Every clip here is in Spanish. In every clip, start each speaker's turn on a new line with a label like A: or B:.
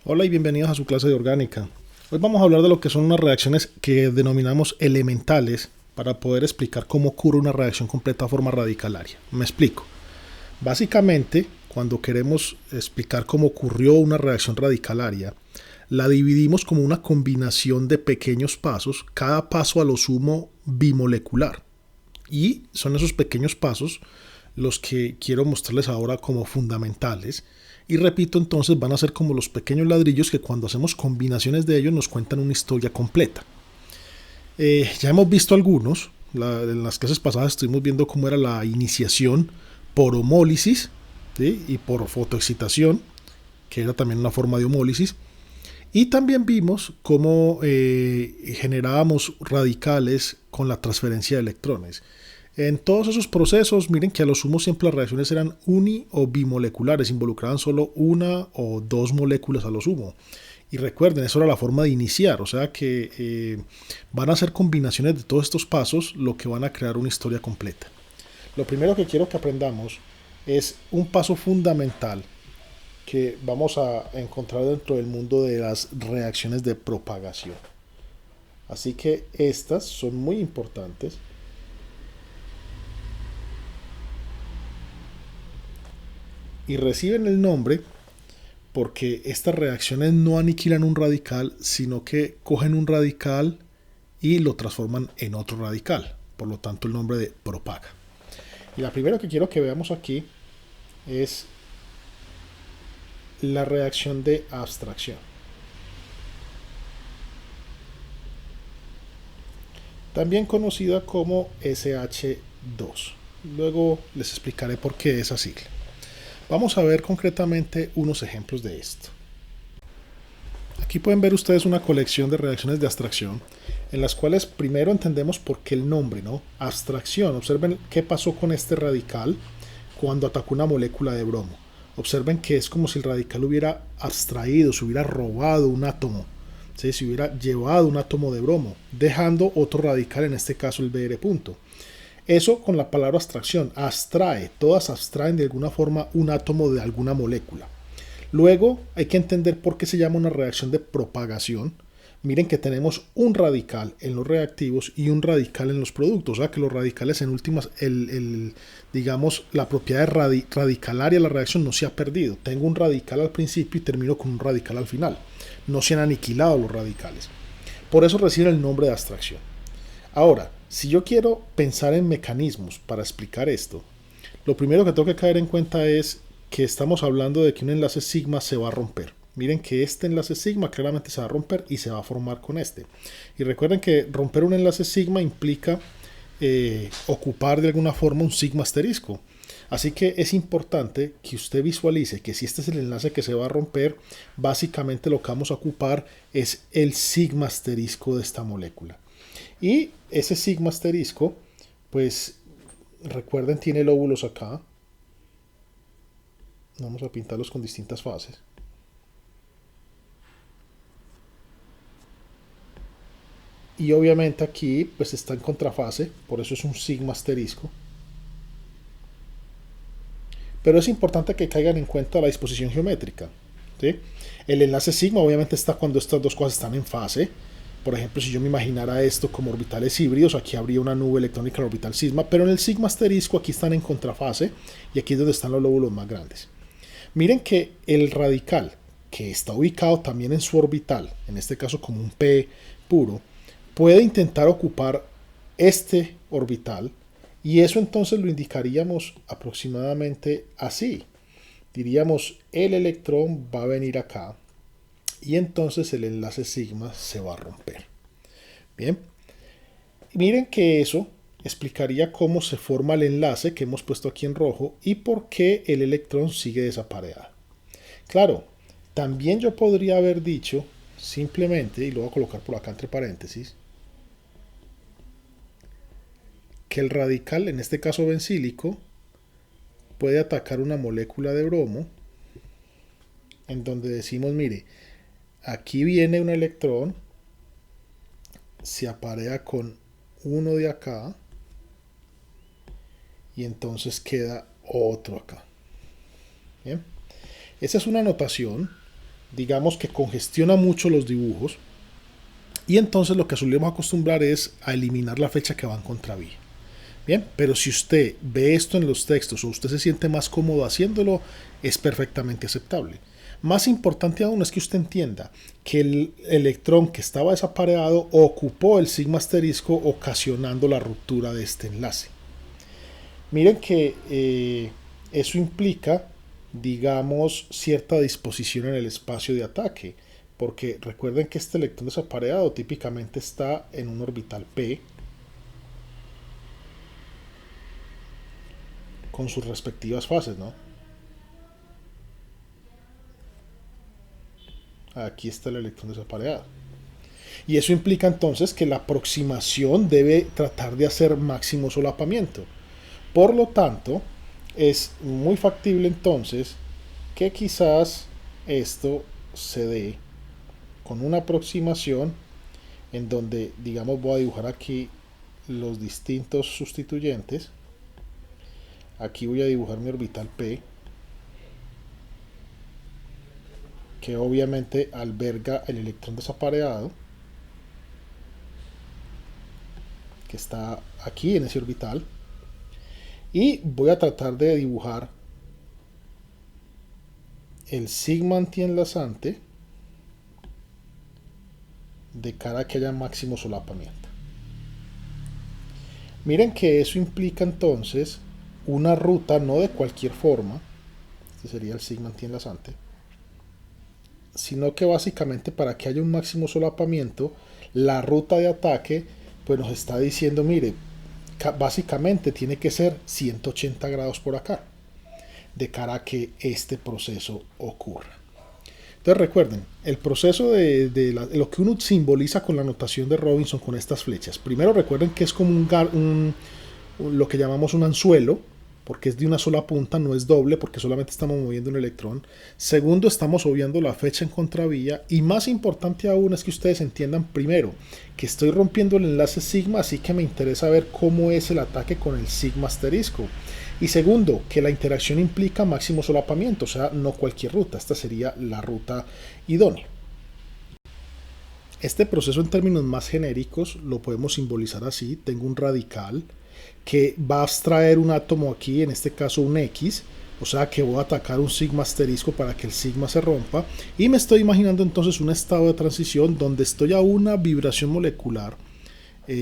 A: Hola y bienvenidos a su clase de orgánica. Hoy vamos a hablar de lo que son unas reacciones que denominamos elementales para poder explicar cómo ocurre una reacción completa a forma radicalaria. Me explico. Básicamente, cuando queremos explicar cómo ocurrió una reacción radicalaria, la dividimos como una combinación de pequeños pasos, cada paso a lo sumo bimolecular. Y son esos pequeños pasos los que quiero mostrarles ahora como fundamentales. Y repito, entonces van a ser como los pequeños ladrillos que cuando hacemos combinaciones de ellos nos cuentan una historia completa. Ya hemos visto algunos. En las clases pasadas estuvimos viendo cómo era la iniciación por homólisis, ¿sí? Y por fotoexcitación, que era también una forma de homólisis. Y también vimos cómo generábamos radicales con la transferencia de electrones. En todos esos procesos, miren que a lo sumo siempre las reacciones eran uni o bimoleculares, involucraban solo una o dos moléculas a lo sumo. Y recuerden, eso era la forma de iniciar, o sea que van a ser combinaciones de todos estos pasos lo que van a crear una historia completa. Lo primero que quiero que aprendamos es un paso fundamental que vamos a encontrar dentro del mundo de las reacciones de propagación. Así que estas son muy importantes y reciben el nombre porque estas reacciones no aniquilan un radical, sino que cogen un radical y lo transforman en otro radical. Por lo tanto, el nombre de propaga. Y la primera que quiero que veamos aquí es la reacción de abstracción. También conocida como SH2. Luego les explicaré por qué esa sigla. Vamos a ver concretamente unos ejemplos de esto. Aquí pueden ver ustedes una colección de reacciones de abstracción en las cuales primero entendemos por qué el nombre, ¿no? Abstracción. Observen qué pasó con este radical cuando atacó una molécula de bromo. Observen que es como si el radical hubiera abstraído, se hubiera robado un átomo, ¿sí? Se hubiera llevado un átomo de bromo, dejando otro radical, en este caso el Br punto. Eso con la palabra abstracción, abstrae, todas abstraen de alguna forma un átomo de alguna molécula. Luego hay que entender por qué se llama una reacción de propagación. Miren que tenemos un radical en los reactivos y un radical en los productos. O sea que los radicales en últimas, digamos, la propiedad radicalaria de la reacción no se ha perdido. Tengo un radical al principio y termino con un radical al final. No se han aniquilado los radicales. Por eso reciben el nombre de abstracción. Ahora, si yo quiero pensar en mecanismos para explicar esto, lo primero que tengo que caer en cuenta es que estamos hablando de que un enlace sigma se va a romper. Miren que este enlace sigma claramente se va a romper y se va a formar con este. Y recuerden que romper un enlace sigma implica ocupar de alguna forma un sigma asterisco. Así que es importante que usted visualice que si este es el enlace que se va a romper, básicamente lo que vamos a ocupar es el sigma asterisco de esta molécula. Y ese sigma asterisco, pues recuerden, tiene lóbulos acá. Vamos a pintarlos con distintas fases. Y obviamente aquí pues está en contrafase, por eso es un sigma asterisco. Pero es importante que caigan en cuenta la disposición geométrica, ¿sí? El enlace sigma obviamente está cuando estas dos cosas están en fase. Por ejemplo, si yo me imaginara esto como orbitales híbridos, aquí habría una nube electrónica en el orbital sigma, pero en el sigma asterisco aquí están en contrafase y aquí es donde están los lóbulos más grandes. Miren que el radical, que está ubicado también en su orbital, en este caso como un P puro, puede intentar ocupar este orbital y eso entonces lo indicaríamos aproximadamente así. Diríamos el electrón va a venir acá y entonces el enlace sigma se va a romper. Bien, miren que eso explicaría cómo se forma el enlace que hemos puesto aquí en rojo y por qué el electrón sigue desapareado. Claro, también yo podría haber dicho simplemente, y lo voy a colocar por acá entre paréntesis, que el radical, en este caso bencílico, puede atacar una molécula de bromo, en donde decimos, mire, aquí viene un electrón, se aparea con uno de acá, y entonces queda otro acá. Bien, esa es una notación digamos que congestiona mucho los dibujos, y entonces lo que solemos acostumbrar es a eliminar la flecha que va en contravía. Bien, pero si usted ve esto en los textos o usted se siente más cómodo haciéndolo, es perfectamente aceptable. Más importante aún es que usted entienda que el electrón que estaba desapareado ocupó el sigma asterisco, ocasionando la ruptura de este enlace. Miren que eso implica, digamos, cierta disposición en el espacio de ataque, porque recuerden que este electrón desapareado típicamente está en un orbital p con sus respectivas fases, ¿no? Aquí está el electrón desapareado. Y eso implica entonces que la aproximación debe tratar de hacer máximo solapamiento. Por lo tanto, es muy factible entonces que quizás esto se dé con una aproximación en donde, digamos, voy a dibujar aquí los distintos sustituyentes. Aquí voy a dibujar mi orbital P, que obviamente alberga el electrón desapareado, que está aquí en ese orbital. Y voy a tratar de dibujar el sigma antienlazante de cara a que haya máximo solapamiento. Miren que eso implica entonces una ruta no de cualquier forma, este sería el sigma antienlazante, sino que básicamente para que haya un máximo solapamiento, la ruta de ataque pues nos está diciendo, mire, básicamente tiene que ser 180 grados por acá, de cara a que este proceso ocurra. Entonces recuerden, el proceso de lo que uno simboliza con la notación de Robinson con estas flechas. Primero recuerden que es como lo que llamamos un anzuelo, porque es de una sola punta, no es doble, porque solamente estamos moviendo un electrón. Segundo, estamos obviando la flecha en contravía. Y más importante aún es que ustedes entiendan primero que estoy rompiendo el enlace sigma, así que me interesa ver cómo es el ataque con el sigma asterisco. Y segundo, que la interacción implica máximo solapamiento, o sea, no cualquier ruta. Esta sería la ruta idónea. Este proceso en términos más genéricos lo podemos simbolizar así. Tengo un radical que va a abstraer un átomo aquí, en este caso un X, o sea que voy a atacar un sigma asterisco para que el sigma se rompa, y me estoy imaginando entonces un estado de transición donde estoy a una vibración molecular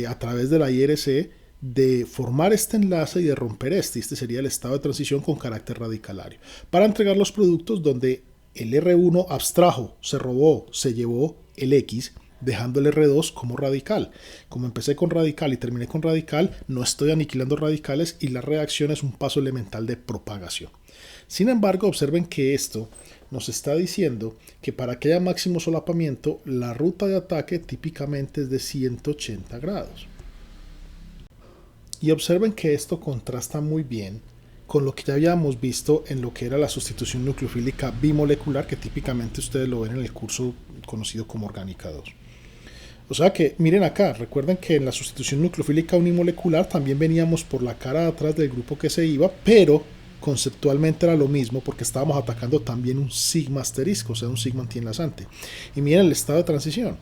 A: a través de la IRC de formar este enlace y de romper este sería el estado de transición con carácter radicalario, para entregar los productos donde el R1 abstrajo, se robó, se llevó el X, dejando el R2 como radical. Como empecé con radical y terminé con radical, no estoy aniquilando radicales y la reacción es un paso elemental de propagación. Sin embargo, observen que esto nos está diciendo que para que haya máximo solapamiento, la ruta de ataque típicamente es de 180 grados. Y observen que esto contrasta muy bien con lo que ya habíamos visto en lo que era la sustitución nucleofílica bimolecular, que típicamente ustedes lo ven en el curso conocido como Orgánica 2. O sea que, miren acá, recuerden que en la sustitución nucleofílica unimolecular también veníamos por la cara de atrás del grupo que se iba, pero conceptualmente era lo mismo porque estábamos atacando también un sigma asterisco, o sea, un sigma antienlazante. Y miren el estado de transición,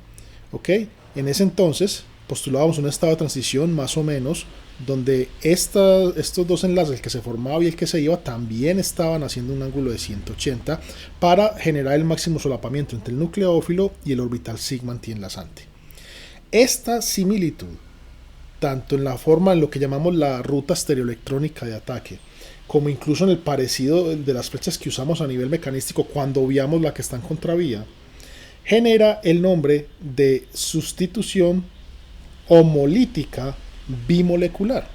A: ¿ok? En ese entonces postulábamos un estado de transición más o menos donde estos dos enlaces, el que se formaba y el que se iba, también estaban haciendo un ángulo de 180 para generar el máximo solapamiento entre el nucleófilo y el orbital sigma antienlazante. Esta similitud, tanto en la forma en lo que llamamos la ruta estereoelectrónica de ataque, como incluso en el parecido de las flechas que usamos a nivel mecanístico cuando obviamos la que está en contravía, genera el nombre de sustitución homolítica bimolecular.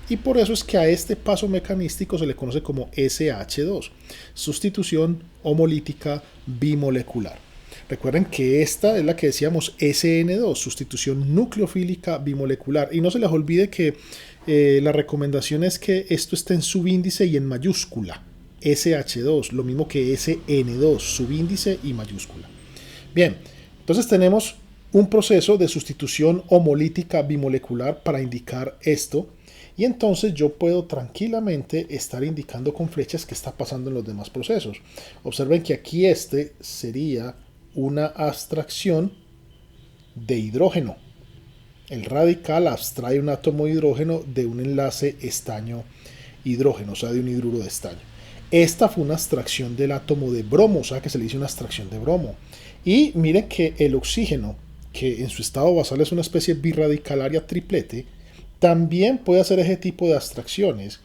A: Y por eso es que a este paso mecanístico se le conoce como SH2, sustitución homolítica bimolecular. Recuerden que esta es la que decíamos SN2, sustitución nucleofílica bimolecular. Y no se les olvide que la recomendación es que esto esté en subíndice y en mayúscula. SH2, lo mismo que SN2, subíndice y mayúscula. Bien, entonces tenemos un proceso de sustitución homolítica bimolecular para indicar esto. Y entonces yo puedo tranquilamente estar indicando con flechas qué está pasando en los demás procesos. Observen que aquí este sería una abstracción de hidrógeno. El radical abstrae un átomo de hidrógeno de un enlace estaño-hidrógeno, o sea, de un hidruro de estaño. Esta fue una abstracción del átomo de bromo, o sea, que se le hizo una abstracción de bromo. Y miren que el oxígeno, que en su estado basal es una especie birradicalaria triplete, también puede hacer ese tipo de abstracciones.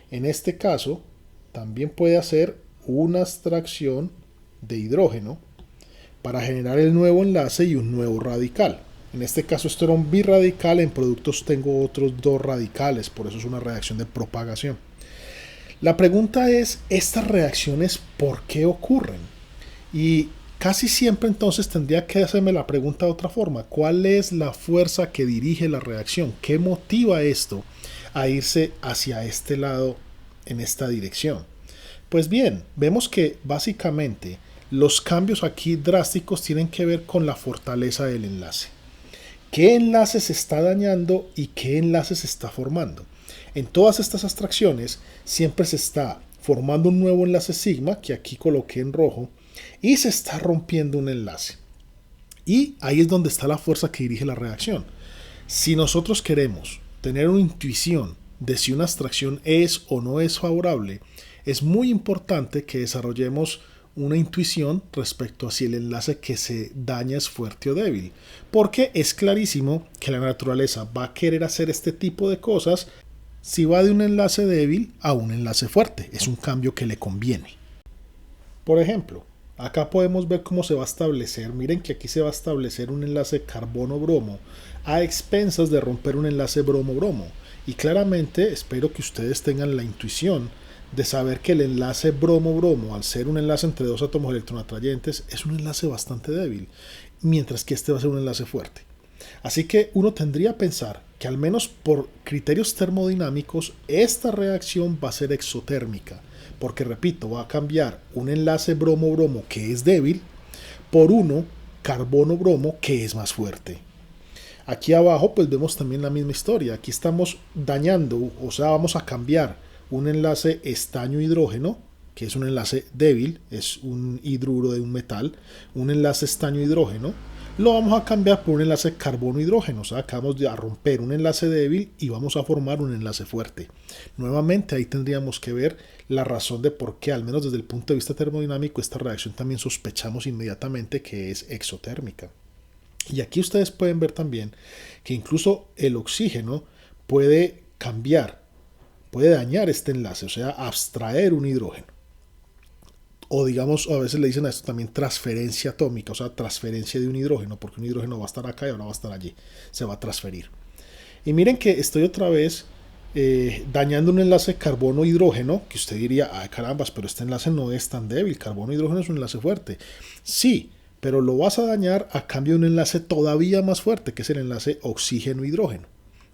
A: En este caso, también puede hacer una abstracción de hidrógeno para generar el nuevo enlace y un nuevo radical. En este caso esto era un birradical, en productos tengo otros dos radicales, por eso es una reacción de propagación. La pregunta es, ¿estas reacciones por qué ocurren? Y casi siempre entonces tendría que hacerme la pregunta de otra forma. ¿Cuál es la fuerza que dirige la reacción? ¿Qué motiva esto a irse hacia este lado en esta dirección? Pues bien, vemos que básicamente los cambios aquí drásticos tienen que ver con la fortaleza del enlace. ¿Qué enlace se está dañando y qué enlace se está formando? En todas estas abstracciones siempre se está formando un nuevo enlace sigma, que aquí coloqué en rojo, y se está rompiendo un enlace. Y ahí es donde está la fuerza que dirige la reacción. Si nosotros queremos tener una intuición de si una abstracción es o no es favorable, es muy importante que desarrollemos una intuición respecto a si el enlace que se daña es fuerte o débil, porque es clarísimo que la naturaleza va a querer hacer este tipo de cosas si va de un enlace débil a un enlace fuerte. Es un cambio que le conviene. Por ejemplo, acá podemos ver cómo se va a establecer, miren que aquí se va a establecer un enlace carbono-bromo a expensas de romper un enlace bromo-bromo, y claramente espero que ustedes tengan la intuición de saber que el enlace bromo-bromo, al ser un enlace entre dos átomos electronatrayentes, es un enlace bastante débil, mientras que este va a ser un enlace fuerte. Así que uno tendría que pensar que al menos por criterios termodinámicos esta reacción va a ser exotérmica, porque repito, va a cambiar un enlace bromo-bromo que es débil por uno carbono-bromo que es más fuerte. Aquí abajo pues vemos también la misma historia. Aquí estamos dañando, o sea, vamos a cambiar un enlace estaño-hidrógeno, que es un enlace débil, es un hidruro de un metal, un enlace estaño-hidrógeno, lo vamos a cambiar por un enlace carbono-hidrógeno, o sea, acabamos de romper un enlace débil y vamos a formar un enlace fuerte. Nuevamente ahí tendríamos que ver la razón de por qué, al menos desde el punto de vista termodinámico, esta reacción también sospechamos inmediatamente que es exotérmica. Y aquí ustedes pueden ver también que incluso el oxígeno puede cambiar, puede dañar este enlace, o sea, abstraer un hidrógeno. O digamos, a veces le dicen a esto también transferencia atómica, o sea, transferencia de un hidrógeno, porque un hidrógeno va a estar acá y ahora va a estar allí, se va a transferir. Y miren que estoy otra vez dañando un enlace carbono-hidrógeno, que usted diría, ay carambas, pero este enlace no es tan débil, carbono-hidrógeno es un enlace fuerte. Sí, pero lo vas a dañar a cambio de un enlace todavía más fuerte, que es el enlace oxígeno-hidrógeno.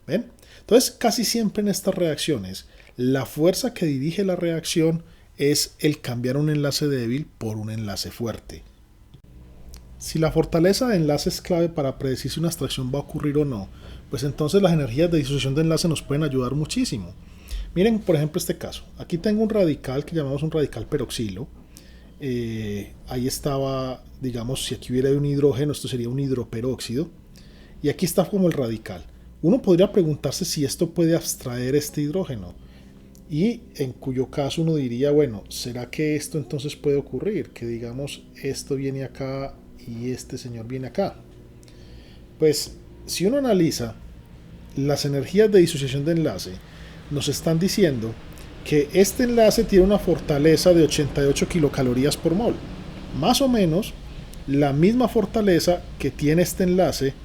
A: ¿Ven? Entonces, casi siempre en estas reacciones, la fuerza que dirige la reacción es el cambiar un enlace débil por un enlace fuerte. Si la fortaleza de enlace es clave para predecir si una abstracción va a ocurrir o no, pues entonces las energías de disociación de enlace nos pueden ayudar muchísimo. Miren, por ejemplo, este caso. Aquí tengo un radical que llamamos un radical peroxilo. Ahí estaba, digamos, si aquí hubiera un hidrógeno, esto sería un hidroperóxido. Y aquí está como el radical. Uno podría preguntarse si esto puede abstraer este hidrógeno. Y en cuyo caso uno diría, bueno, ¿será que esto entonces puede ocurrir? Que digamos, esto viene acá y este señor viene acá. Pues, si uno analiza las energías de disociación de enlace, nos están diciendo que este enlace tiene una fortaleza de 88 kilocalorías por mol. Más o menos la misma fortaleza que tiene este enlace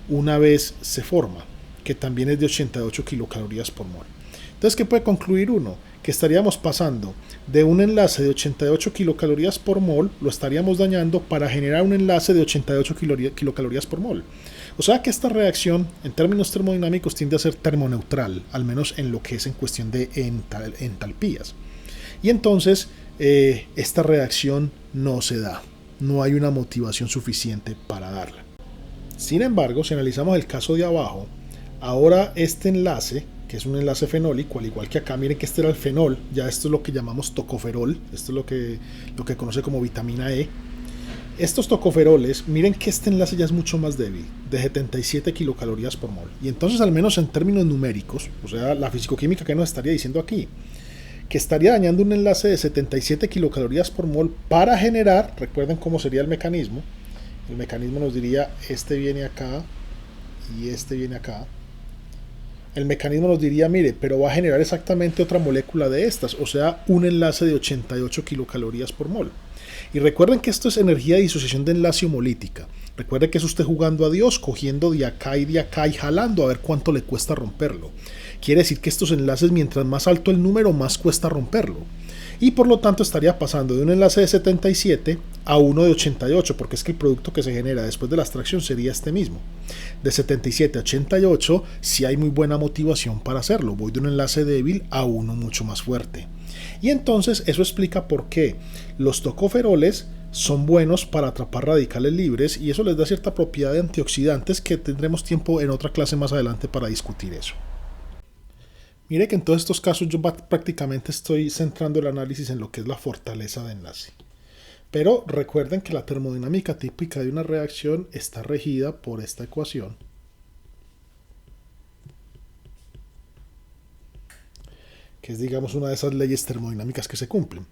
A: una vez se forma, que también es de 88 kilocalorías por mol. Entonces, ¿qué puede concluir uno? Que estaríamos pasando de un enlace de 88 kilocalorías por mol, lo estaríamos dañando para generar un enlace de 88 kilocalorías por mol. O sea que esta reacción, en términos termodinámicos, tiende a ser termoneutral, al menos en lo que es en cuestión de entalpías. Y entonces, esta reacción no se da. No hay una motivación suficiente para darla. Sin embargo, si analizamos el caso de abajo, ahora este enlace, que es un enlace fenólico, al igual que acá, miren que este era el fenol, ya esto es lo que llamamos tocoferol, esto es lo que conoce como vitamina E. Estos tocoferoles, miren que este enlace ya es mucho más débil, de 77 kilocalorías por mol. Y entonces, al menos en términos numéricos, o sea, la fisicoquímica que nos estaría diciendo aquí, que estaría dañando un enlace de 77 kilocalorías por mol para generar, recuerden cómo sería el mecanismo nos diría, este viene acá y este viene acá. El mecanismo nos diría, mire, pero va a generar exactamente otra molécula de estas, o sea, un enlace de 88 kilocalorías por mol. Y recuerden que esto es energía de disociación de enlace homolítica. Recuerden que es usted jugando a Dios, cogiendo de acá y jalando a ver cuánto le cuesta romperlo. Quiere decir que estos enlaces, mientras más alto el número, más cuesta romperlo. Y por lo tanto estaría pasando de un enlace de 77 a uno de 88, porque es que el producto que se genera después de la extracción sería este mismo. De 77 a 88, sí hay muy buena motivación para hacerlo. Voy de un enlace débil a uno mucho más fuerte. Y entonces eso explica por qué los tocoferoles son buenos para atrapar radicales libres, y eso les da cierta propiedad de antioxidantes que tendremos tiempo en otra clase más adelante para discutir eso. Mire que en todos estos casos yo prácticamente estoy centrando el análisis en lo que es la fortaleza de enlace. Pero recuerden que la termodinámica típica de una reacción está regida por esta ecuación, que es, digamos, una de esas leyes termodinámicas que se cumplen.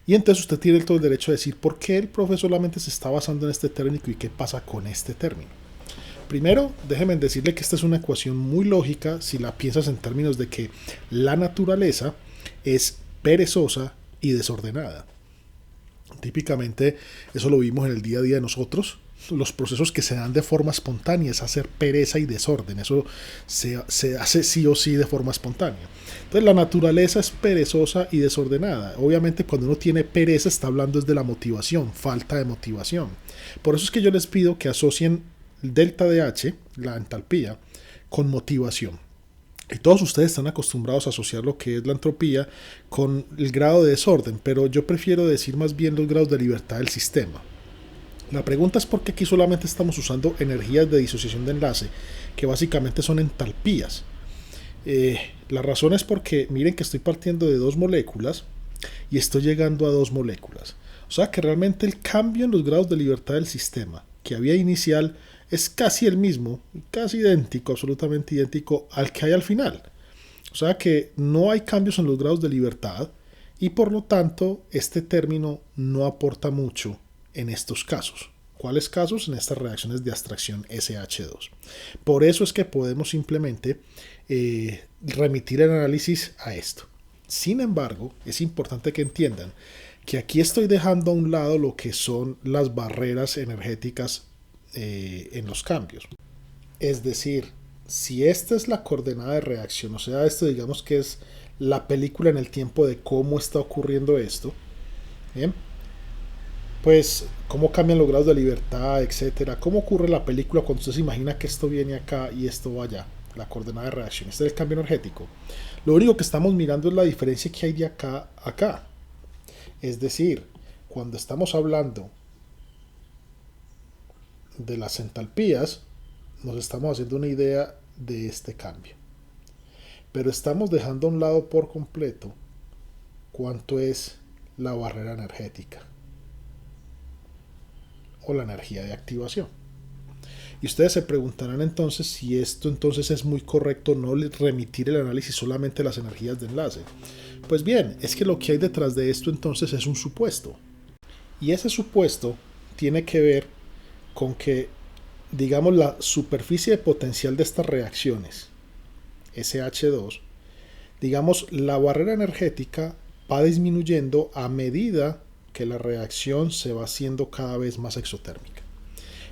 A: Y entonces usted tiene todo el derecho a decir por qué el profe solamente se está basando en este término y qué pasa con este término. Primero, déjenme decirle que esta es una ecuación muy lógica si la piensas en términos de que la naturaleza es perezosa y desordenada. Típicamente eso lo vimos en el día a día de nosotros. Los procesos que se dan de forma espontánea es hacer pereza y desorden. Eso se hace sí o sí de forma espontánea. Entonces la naturaleza es perezosa y desordenada. Obviamente cuando uno tiene pereza está hablando es de la motivación, falta de motivación. Por eso es que yo les pido que asocien delta de H, la entalpía, con motivación. Y todos ustedes están acostumbrados a asociar lo que es la entropía con el grado de desorden, pero yo prefiero decir más bien los grados de libertad del sistema. La pregunta es por qué aquí solamente estamos usando energías de disociación de enlace, que básicamente son entalpías. La razón es porque miren que estoy partiendo de dos moléculas y estoy llegando a dos moléculas. O sea que realmente el cambio en los grados de libertad del sistema que había inicial es casi el mismo, casi idéntico, absolutamente idéntico al que hay al final. O sea que no hay cambios en los grados de libertad y por lo tanto este término no aporta mucho en estos casos. ¿Cuáles casos? En estas reacciones de abstracción SH2. Por eso es que podemos simplemente remitir el análisis a esto. Sin embargo, es importante que entiendan que aquí estoy dejando a un lado lo que son las barreras energéticas en los cambios. Es decir, si esta es la coordenada de reacción, o sea, esto digamos que es la película en el tiempo de cómo está ocurriendo esto, ¿bien? Pues cómo cambian los grados de libertad, etcétera, cómo ocurre la película cuando usted se imagina que esto viene acá y esto va allá, la coordenada de reacción. Este es el cambio energético. Lo único que estamos mirando es la diferencia que hay de acá a acá. Es decir, cuando estamos hablando de las entalpías, nos estamos haciendo una idea de este cambio. Pero estamos dejando a un lado por completo cuánto es la barrera energética o la energía de activación. Y ustedes se preguntarán entonces si esto entonces es muy correcto no remitir el análisis solamente a las energías de enlace. Pues bien, es que lo que hay detrás de esto entonces es un supuesto. Y ese supuesto tiene que ver con que, digamos, la superficie de potencial de estas reacciones, SH2, digamos, la barrera energética va disminuyendo a medida que la reacción se va haciendo cada vez más exotérmica.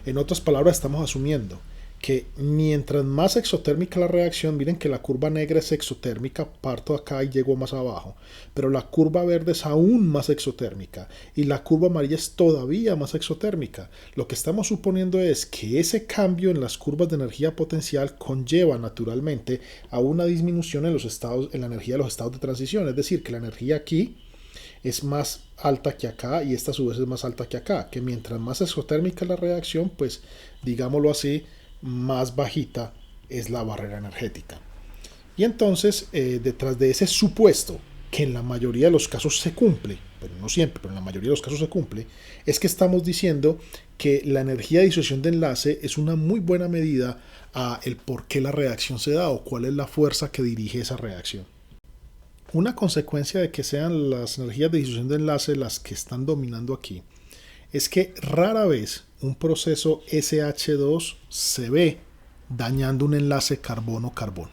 A: En otras palabras, estamos asumiendo que mientras más exotérmica la reacción, miren que la curva negra es exotérmica, parto acá y llego más abajo, pero la curva verde es aún más exotérmica y la curva amarilla es todavía más exotérmica. Lo que estamos suponiendo es que ese cambio en las curvas de energía potencial conlleva naturalmente a una disminución en la energía de los estados de transición, es decir, que la energía aquí es más alta que acá y esta a su vez es más alta que acá, que mientras más exotérmica la reacción, pues digámoslo así, más bajita es la barrera energética. Y entonces, detrás de ese supuesto, que en la mayoría de los casos se cumple, pero no siempre, pero en la mayoría de los casos se cumple, es que estamos diciendo que la energía de disociación de enlace es una muy buena medida a el por qué la reacción se da o cuál es la fuerza que dirige esa reacción. Una consecuencia de que sean las energías de disociación de enlace las que están dominando aquí es que rara vez un proceso SH2 se ve dañando un enlace carbono-carbono.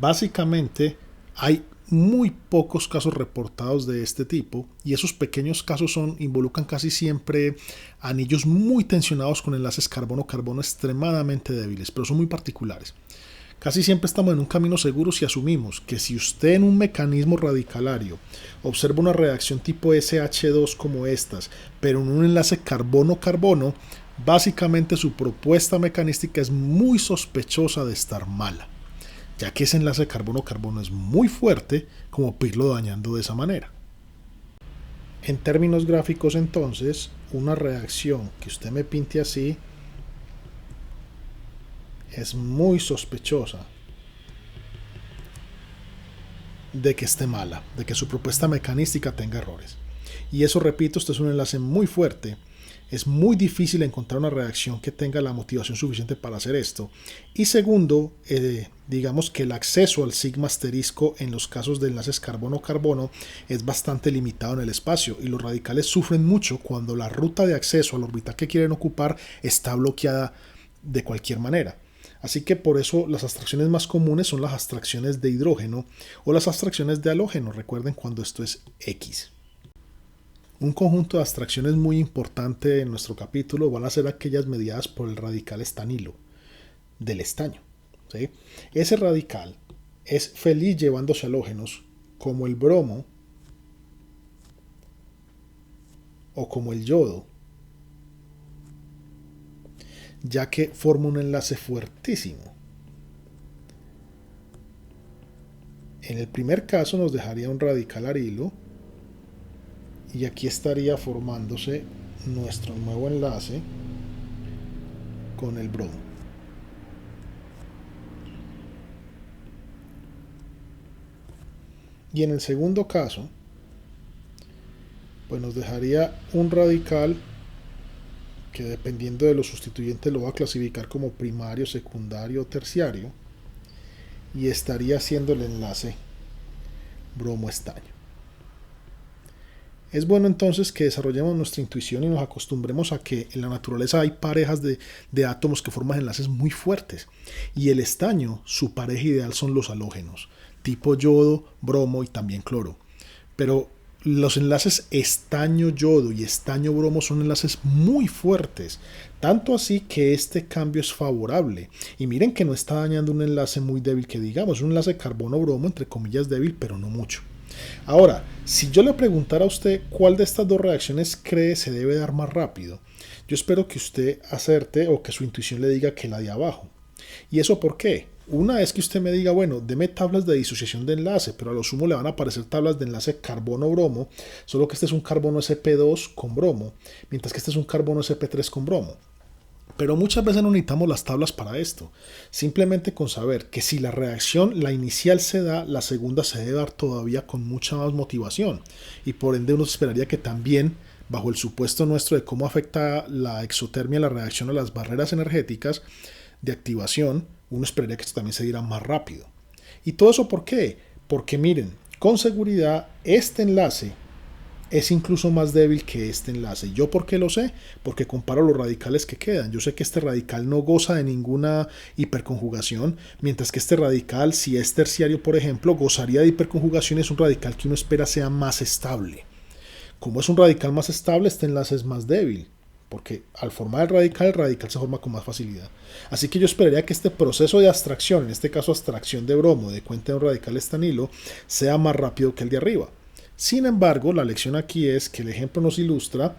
A: Básicamente hay muy pocos casos reportados de este tipo y esos pequeños casos involucran casi siempre anillos muy tensionados con enlaces carbono-carbono extremadamente débiles, pero son muy particulares. Casi siempre estamos en un camino seguro si asumimos que si usted en un mecanismo radicalario observa una reacción tipo SH2 como estas, pero en un enlace carbono-carbono, básicamente su propuesta mecanística es muy sospechosa de estar mala, ya que ese enlace carbono-carbono es muy fuerte como para irlo dañando de esa manera. En términos gráficos entonces, una reacción que usted me pinte así es muy sospechosa de que esté mala, de que su propuesta mecanística tenga errores. Y eso, repito, esto es un enlace muy fuerte. Es muy difícil encontrar una reacción que tenga la motivación suficiente para hacer esto. Y segundo, digamos que el acceso al sigma asterisco en los casos de enlaces carbono-carbono es bastante limitado en el espacio y los radicales sufren mucho cuando la ruta de acceso al orbital que quieren ocupar está bloqueada de cualquier manera. Así que por eso las abstracciones más comunes son las abstracciones de hidrógeno o las abstracciones de halógeno. Recuerden cuando esto es X. Un conjunto de abstracciones muy importante en nuestro capítulo van a ser aquellas mediadas por el radical estanilo del estaño. ¿Sí? Ese radical es feliz llevándose halógenos como el bromo o como el yodo, ya que forma un enlace fuertísimo. En el primer caso nos dejaría un radical arilo y aquí estaría formándose nuestro nuevo enlace con el bromo. Y en el segundo caso, pues nos dejaría un radical que dependiendo de los sustituyentes lo va a clasificar como primario, secundario o terciario, y estaría haciendo el enlace bromo-estaño. Es bueno entonces que desarrollemos nuestra intuición y nos acostumbremos a que en la naturaleza hay parejas de átomos que forman enlaces muy fuertes, y el estaño, su pareja ideal son los halógenos, tipo yodo, bromo y también cloro. Pero los enlaces estaño-yodo y estaño-bromo son enlaces muy fuertes, tanto así que este cambio es favorable. Y miren que no está dañando un enlace muy débil que digamos, es un enlace carbono-bromo entre comillas débil, pero no mucho. Ahora, si yo le preguntara a usted cuál de estas dos reacciones cree se debe dar más rápido, yo espero que usted acerte o que su intuición le diga que la de abajo. ¿Y eso por qué? Una es que usted me diga, bueno, deme tablas de disociación de enlace, pero a lo sumo le van a aparecer tablas de enlace carbono-bromo, solo que este es un carbono sp2 con bromo, mientras que este es un carbono sp3 con bromo. Pero muchas veces no necesitamos las tablas para esto. Simplemente con saber que si la reacción, la inicial se da, la segunda se debe dar todavía con mucha más motivación. Y por ende uno esperaría que también, bajo el supuesto nuestro de cómo afecta la exotermia la reacción a las barreras energéticas de activación, uno esperaría que esto también se diera más rápido. ¿Y todo eso por qué? Porque miren, con seguridad este enlace es incluso más débil que este enlace. ¿Yo por qué lo sé? Porque comparo los radicales que quedan. Yo sé que este radical no goza de ninguna hiperconjugación, mientras que este radical, si es terciario por ejemplo, gozaría de hiperconjugación. Es un radical que uno espera sea más estable. Como es un radical más estable, este enlace es más débil, porque al formar el radical se forma con más facilidad. Así que yo esperaría que este proceso de abstracción, en este caso abstracción de bromo de cuenta de un radical estanilo, sea más rápido que el de arriba. Sin embargo, la lección aquí es que el ejemplo nos ilustra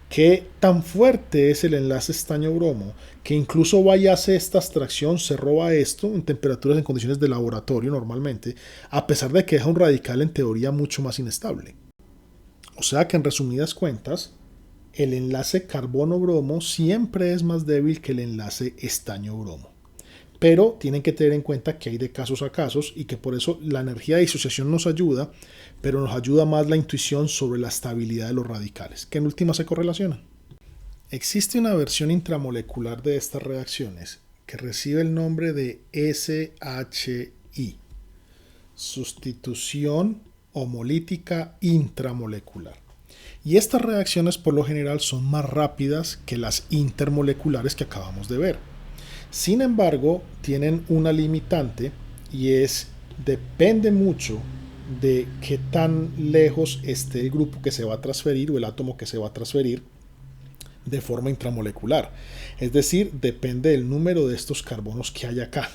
A: que tan fuerte es el enlace estaño-bromo que incluso vaya a hacer esta abstracción, se roba esto en temperaturas en condiciones de laboratorio normalmente, a pesar de que deja un radical en teoría mucho más inestable. O sea que en resumidas cuentas, el enlace carbono-bromo siempre es más débil que el enlace estaño-bromo. pero tienen que tener en cuenta que hay de casos a casos y que por eso la energía de disociación nos ayuda, pero nos ayuda más la intuición sobre la estabilidad de los radicales, que en última se correlacionan. Existe una versión intramolecular de estas reacciones que recibe el nombre de SHI, sustitución homolítica intramolecular. Y estas reacciones por lo general son más rápidas que las intermoleculares que acabamos de ver. Sin embargo, tienen una limitante y depende mucho de qué tan lejos esté el grupo que se va a transferir o el átomo que se va a transferir de forma intramolecular. Es decir, depende del número de estos carbonos que hay acá.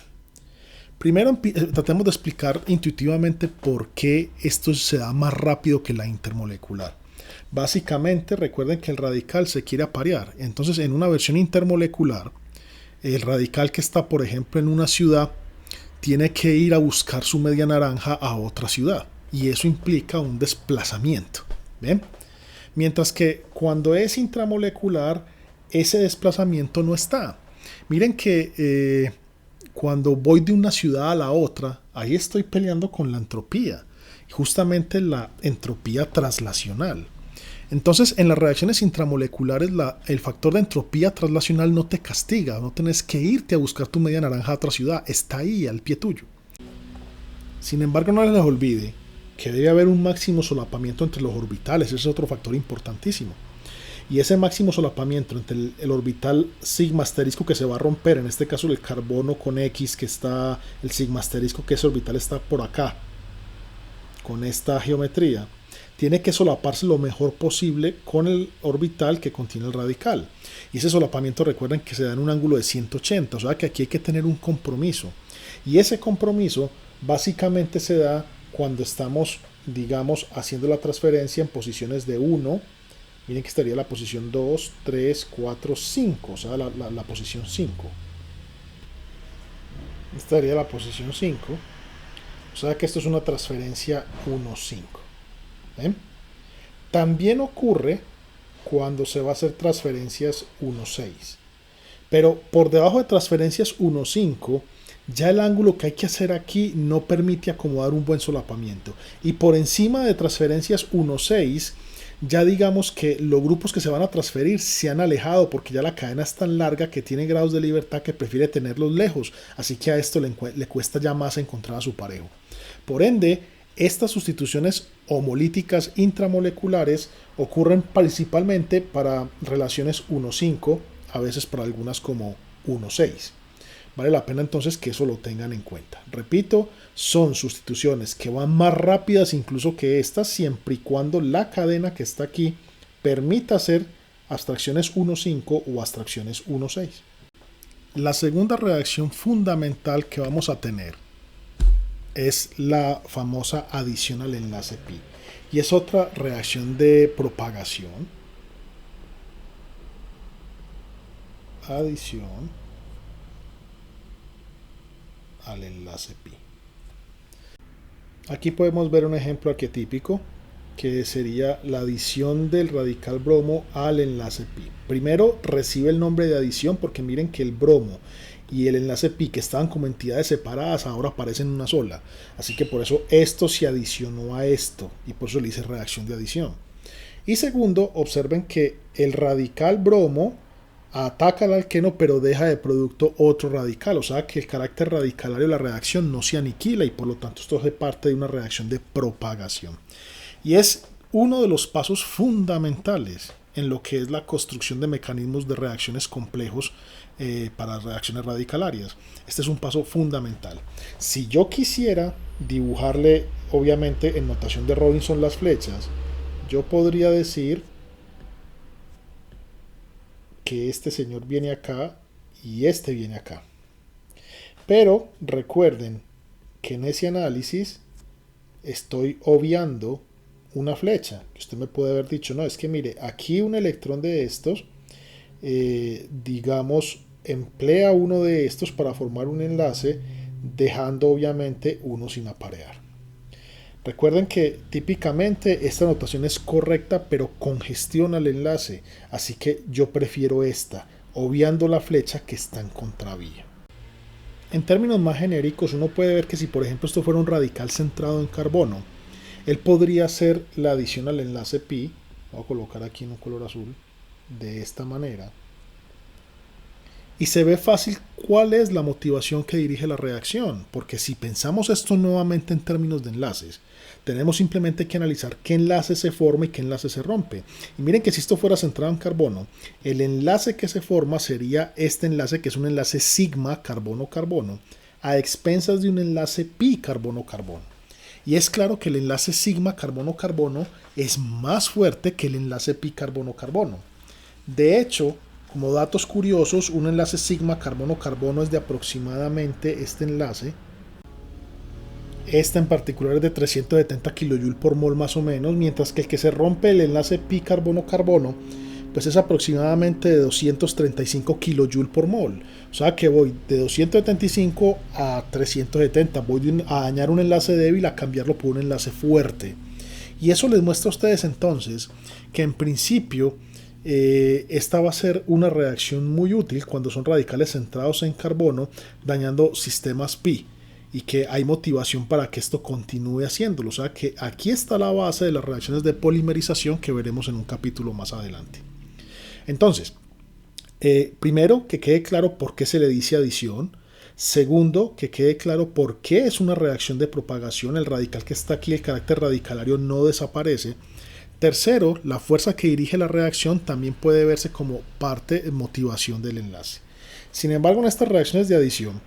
A: Primero tratemos de explicar intuitivamente por qué esto se da más rápido que la intermolecular. Básicamente, recuerden que el radical se quiere aparear. Entonces, en una versión intermolecular, el radical que está, por ejemplo, en una ciudad, tiene que ir a buscar su media naranja a otra ciudad. Y eso implica un desplazamiento. ¿Ven? Mientras que cuando es intramolecular, ese desplazamiento no está. Miren que cuando voy de una ciudad a la otra, ahí estoy peleando con la entropía. Justamente la entropía traslacional. Entonces, en las reacciones intramoleculares, el factor de entropía traslacional no te castiga, no tienes que irte a buscar tu media naranja a otra ciudad, está ahí, al pie tuyo. Sin embargo, no les olvide que debe haber un máximo solapamiento entre los orbitales, ese es otro factor importantísimo. Y ese máximo solapamiento entre el orbital sigma asterisco que se va a romper, en este caso el carbono con X, que está, el sigma asterisco que ese orbital está por acá, con esta geometría, tiene que solaparse lo mejor posible con el orbital que contiene el radical. Y ese solapamiento, recuerden que se da en un ángulo de 180, o sea que aquí hay que tener un compromiso. Y ese compromiso básicamente se da cuando estamos, digamos, haciendo la transferencia en posiciones de 1. Miren que estaría la posición 2, 3, 4, 5, o sea, la posición 5. Estaría la posición 5. O sea que esto es una transferencia 1,5. ¿Ven? También ocurre cuando se va a hacer transferencias 1,6. Pero por debajo de transferencias 1,5, ya el ángulo que hay que hacer aquí no permite acomodar un buen solapamiento. Y por encima de transferencias 1,6, ya digamos que los grupos que se van a transferir se han alejado porque ya la cadena es tan larga que tiene grados de libertad que prefiere tenerlos lejos. Así que a esto le cuesta ya más encontrar a su parejo. Por ende, estas sustituciones homolíticas intramoleculares ocurren principalmente para relaciones 1,5, a veces para algunas como 1,6. Vale la pena entonces que eso lo tengan en cuenta. Repito, son sustituciones que van más rápidas incluso que estas, siempre y cuando la cadena que está aquí permita hacer abstracciones 1,5 o abstracciones 1,6. La segunda reacción fundamental que vamos a tener es la famosa adición al enlace pi. Y es otra reacción de propagación. Adición al enlace pi. Aquí podemos ver un ejemplo arquetípico que sería la adición del radical bromo al enlace pi. Primero recibe el nombre de adición porque miren que el bromo y el enlace pi, que estaban como entidades separadas, ahora aparecen en una sola. Así que por eso esto se adicionó a esto y por eso le hice reacción de adición. Y segundo, observen que el radical bromo ataca al alqueno pero deja de producto otro radical, o sea que el carácter radicalario de la reacción no se aniquila y por lo tanto esto es parte de una reacción de propagación. Y es uno de los pasos fundamentales en lo que es la construcción de mecanismos de reacciones complejos para reacciones radicalarias. Este es un paso fundamental. Si yo quisiera dibujarle, obviamente en notación de Robinson, las flechas, yo podría decir que este señor viene acá y este viene acá. Pero recuerden que en ese análisis estoy obviando una flecha. Usted me puede haber dicho, no, es que mire, aquí un electrón de estos, digamos, emplea uno de estos para formar un enlace, dejando obviamente uno sin aparear. Recuerden que típicamente esta notación es correcta, pero congestiona el enlace, así que yo prefiero esta, obviando la flecha que está en contravía. En términos más genéricos, uno puede ver que si por ejemplo esto fuera un radical centrado en carbono, él podría hacer la adición al enlace pi, voy a colocar aquí en un color azul, de esta manera. Y se ve fácil cuál es la motivación que dirige la reacción, porque si pensamos esto nuevamente en términos de enlaces, tenemos simplemente que analizar qué enlace se forma y qué enlace se rompe. Y miren que si esto fuera centrado en carbono, el enlace que se forma sería este enlace, que es un enlace sigma carbono-carbono, a expensas de un enlace pi carbono-carbono. Y es claro que el enlace sigma carbono-carbono es más fuerte que el enlace pi carbono-carbono. De hecho, como datos curiosos, un enlace sigma carbono-carbono es de aproximadamente este enlace. Este en particular es de 370 kJ por mol más o menos, mientras que el que se rompe, el enlace pi carbono-carbono, pues es aproximadamente de 235 kJ por mol. O sea que voy de 275 a 370, voy a dañar un enlace débil a cambiarlo por un enlace fuerte. Y eso les muestra a ustedes entonces que en principio esta va a ser una reacción muy útil cuando son radicales centrados en carbono dañando sistemas pi, y que hay motivación para que esto continúe haciéndolo. O sea que aquí está la base de las reacciones de polimerización que veremos en un capítulo más adelante. Entonces, primero, que quede claro por qué se le dice adición. Segundo, que quede claro por qué es una reacción de propagación. El radical que está aquí, el carácter radicalario, no desaparece. Tercero, la fuerza que dirige la reacción también puede verse como parte de motivación del enlace. Sin embargo, en estas reacciones de adición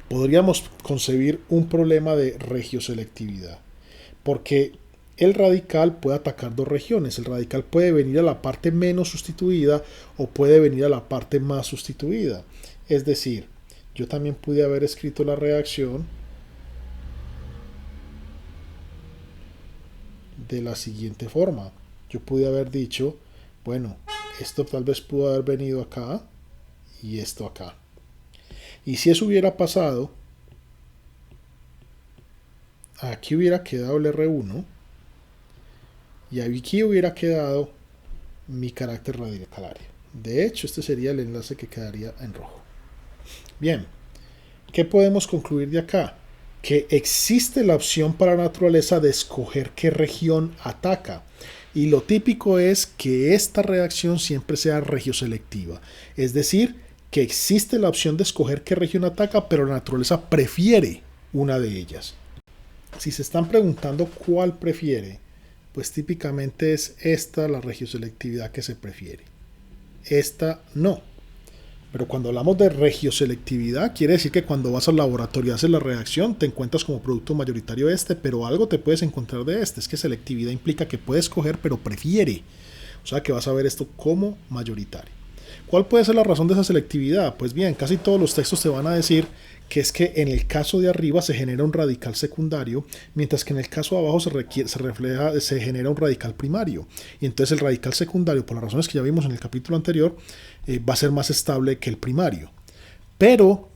A: podríamos concebir un problema de regioselectividad, porque el radical puede atacar dos regiones. El radical puede venir a la parte menos sustituida o puede venir a la parte más sustituida. Es decir, yo también pude haber escrito la reacción de la siguiente forma. Yo pude haber dicho, bueno, esto tal vez pudo haber venido acá y esto acá. Y si eso hubiera pasado, aquí hubiera quedado el R1 y aquí hubiera quedado mi carácter radicalario. De hecho, este sería el enlace que quedaría en rojo. Bien, ¿qué podemos concluir de acá? Que existe la opción para la naturaleza de escoger qué región ataca. Y lo típico es que esta reacción siempre sea regioselectiva. Es decir, que existe la opción de escoger qué región ataca, pero la naturaleza prefiere una de ellas. Si se están preguntando cuál prefiere, pues típicamente es esta la regioselectividad que se prefiere. Esta no. Pero cuando hablamos de regioselectividad, quiere decir que cuando vas al laboratorio y haces la reacción, te encuentras como producto mayoritario este, pero algo te puedes encontrar de este. Es que selectividad implica que puedes coger, pero prefiere. O sea que vas a ver esto como mayoritario. ¿Cuál puede ser la razón de esa selectividad? Pues bien, casi todos los textos te van a decir que es que en el caso de arriba se genera un radical secundario, mientras que en el caso de abajo se genera un radical primario. Y entonces el radical secundario, por las razones que ya vimos en el capítulo anterior, va a ser más estable que el primario. Pero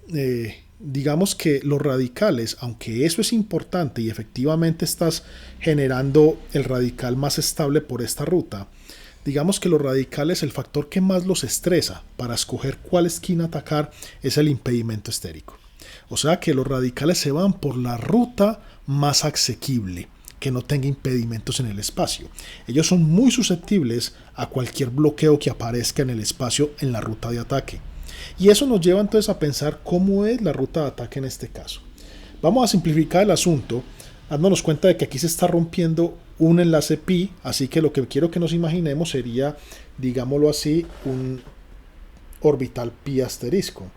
A: digamos que los radicales, aunque eso es importante y efectivamente estás generando el radical más estable por esta ruta, digamos que los radicales, el factor que más los estresa para escoger cuál esquina atacar es el impedimento estérico. O sea que los radicales se van por la ruta más asequible, que no tenga impedimentos en el espacio. Ellos son muy susceptibles a cualquier bloqueo que aparezca en el espacio en la ruta de ataque. Y eso nos lleva entonces a pensar cómo es la ruta de ataque en este caso. Vamos a simplificar el asunto, dándonos cuenta de que aquí se está rompiendo un enlace pi, así que lo que quiero que nos imaginemos sería, digámoslo así, un orbital pi asterisco.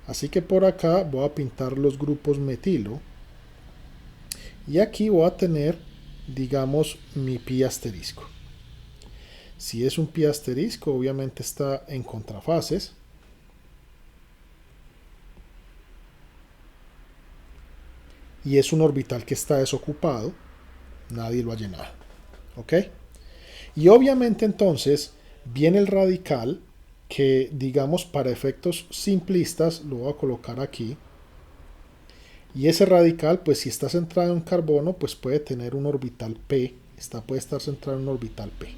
A: Así que por acá voy a pintar los grupos metilo y aquí voy a tener, digamos, mi pi asterisco. Si es un pi asterisco, obviamente está en contrafases. Y es un orbital que está desocupado, nadie lo ha llenado. ¿Ok? Y obviamente entonces viene el radical que, digamos, para efectos simplistas lo voy a colocar aquí. Y ese radical, pues si está centrado en carbono, pues puede tener un orbital p. Puede estar centrado en un orbital p.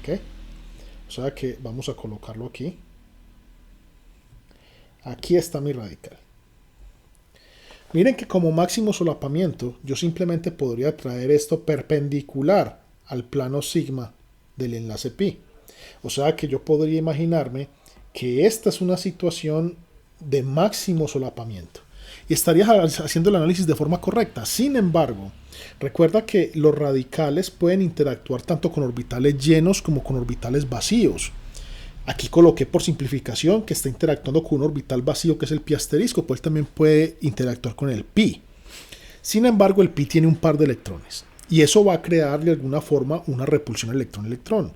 A: ¿Ok? O sea que vamos a colocarlo aquí. Aquí está mi radical. Miren que como máximo solapamiento, yo simplemente podría traer esto perpendicular al plano sigma del enlace pi. O sea que yo podría imaginarme que esta es una situación de máximo solapamiento. Y estarías haciendo el análisis de forma correcta. Sin embargo, recuerda que los radicales pueden interactuar tanto con orbitales llenos como con orbitales vacíos. Aquí coloqué por simplificación que está interactuando con un orbital vacío que es el pi asterisco, pues él también puede interactuar con el pi. Sin embargo, el pi tiene un par de electrones y eso va a crear de alguna forma una repulsión electrón-electrón.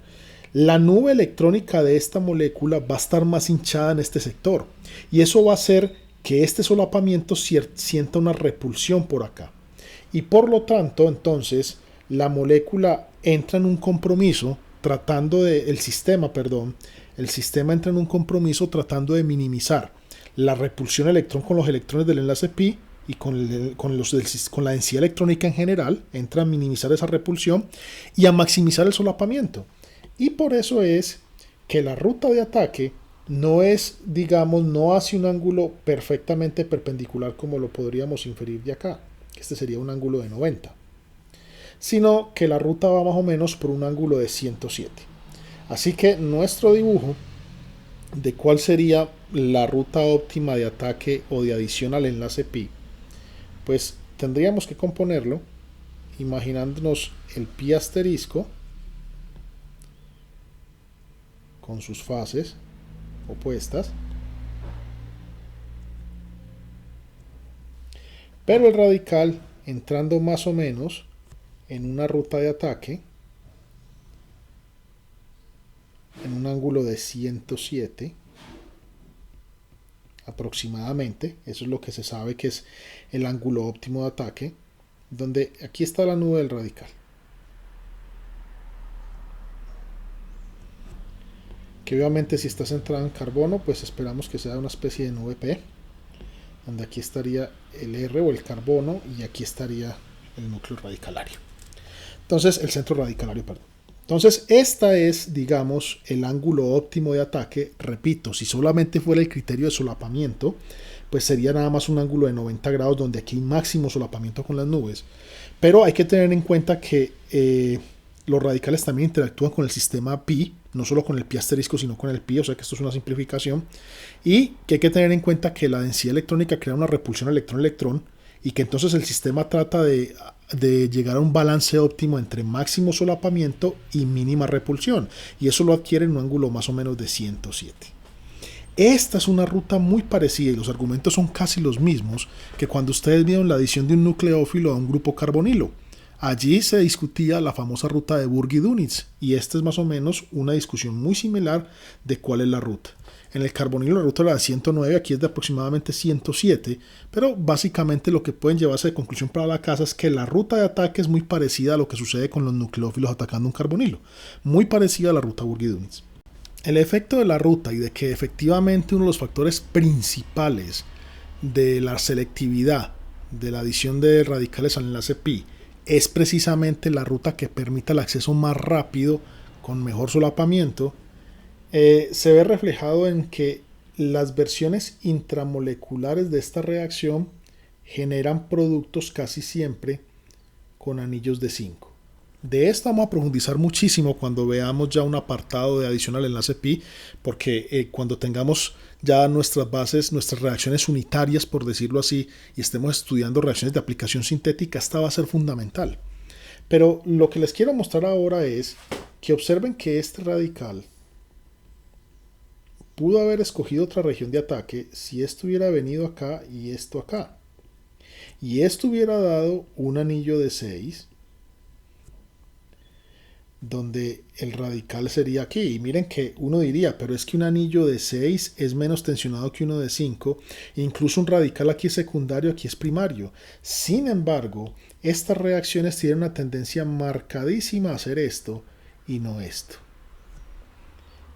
A: La nube electrónica de esta molécula va a estar más hinchada en este sector y eso va a hacer que este solapamiento sienta una repulsión por acá. Y por lo tanto, entonces, la molécula entra en un compromiso el sistema entra en un compromiso tratando de minimizar la repulsión electrón con los electrones del enlace pi y con la densidad electrónica en general, entra a minimizar esa repulsión y a maximizar el solapamiento. Y por eso es que la ruta de ataque no es, digamos, no hace un ángulo perfectamente perpendicular como lo podríamos inferir de acá. Este sería un ángulo de 90. Sino que la ruta va más o menos por un ángulo de 107. Así que nuestro dibujo de cuál sería la ruta óptima de ataque o de adición al enlace pi, pues tendríamos que componerlo imaginándonos el pi asterisco con sus fases opuestas, pero el radical entrando más o menos en una ruta de ataque en un ángulo de 107 aproximadamente. Eso es lo que se sabe que es el ángulo óptimo de ataque, donde aquí está la nube del radical, que obviamente si está centrada en carbono, pues esperamos que sea una especie de nube P, donde aquí estaría el R o el carbono y aquí estaría el núcleo radicalario. Entonces, el centro radicalario, perdón. Entonces, esta es, digamos, el ángulo óptimo de ataque. Repito, si solamente fuera el criterio de solapamiento, pues sería nada más un ángulo de 90 grados, donde aquí hay máximo solapamiento con las nubes. Pero hay que tener en cuenta que los radicales también interactúan con el sistema pi, no solo con el pi asterisco, sino con el pi, o sea que esto es una simplificación. Y que hay que tener en cuenta que la densidad electrónica crea una repulsión electrón-electrón, y que entonces el sistema trata de llegar a un balance óptimo entre máximo solapamiento y mínima repulsión, y eso lo adquiere en un ángulo más o menos de 107. Esta es una ruta muy parecida y los argumentos son casi los mismos que cuando ustedes vieron la adición de un nucleófilo a un grupo carbonilo. Allí se discutía la famosa ruta de Burgi-Dunitz, y esta es más o menos una discusión muy similar de cuál es la ruta. En el carbonilo la ruta era de 109, aquí es de aproximadamente 107, pero básicamente lo que pueden llevarse de conclusión para la casa es que la ruta de ataque es muy parecida a lo que sucede con los nucleófilos atacando un carbonilo, muy parecida a la ruta Burgi-Dunitz. El efecto de la ruta y de que efectivamente uno de los factores principales de la selectividad de la adición de radicales al enlace pi es precisamente la ruta que permita el acceso más rápido con mejor solapamiento, se ve reflejado en que las versiones intramoleculares de esta reacción generan productos casi siempre con anillos de zinc. De esto vamos a profundizar muchísimo cuando veamos ya un apartado de adición al enlace pi, porque cuando tengamos ya nuestras bases, nuestras reacciones unitarias, por decirlo así, y estemos estudiando reacciones de aplicación sintética, esta va a ser fundamental. Pero lo que les quiero mostrar ahora es que observen que este radical pudo haber escogido otra región de ataque si esto hubiera venido acá y esto acá. Y esto hubiera dado un anillo de 6, donde el radical sería aquí. Y miren que uno diría, pero es que un anillo de 6 es menos tensionado que uno de 5. Incluso un radical aquí es secundario, aquí es primario. Sin embargo, estas reacciones tienen una tendencia marcadísima a hacer esto y no esto.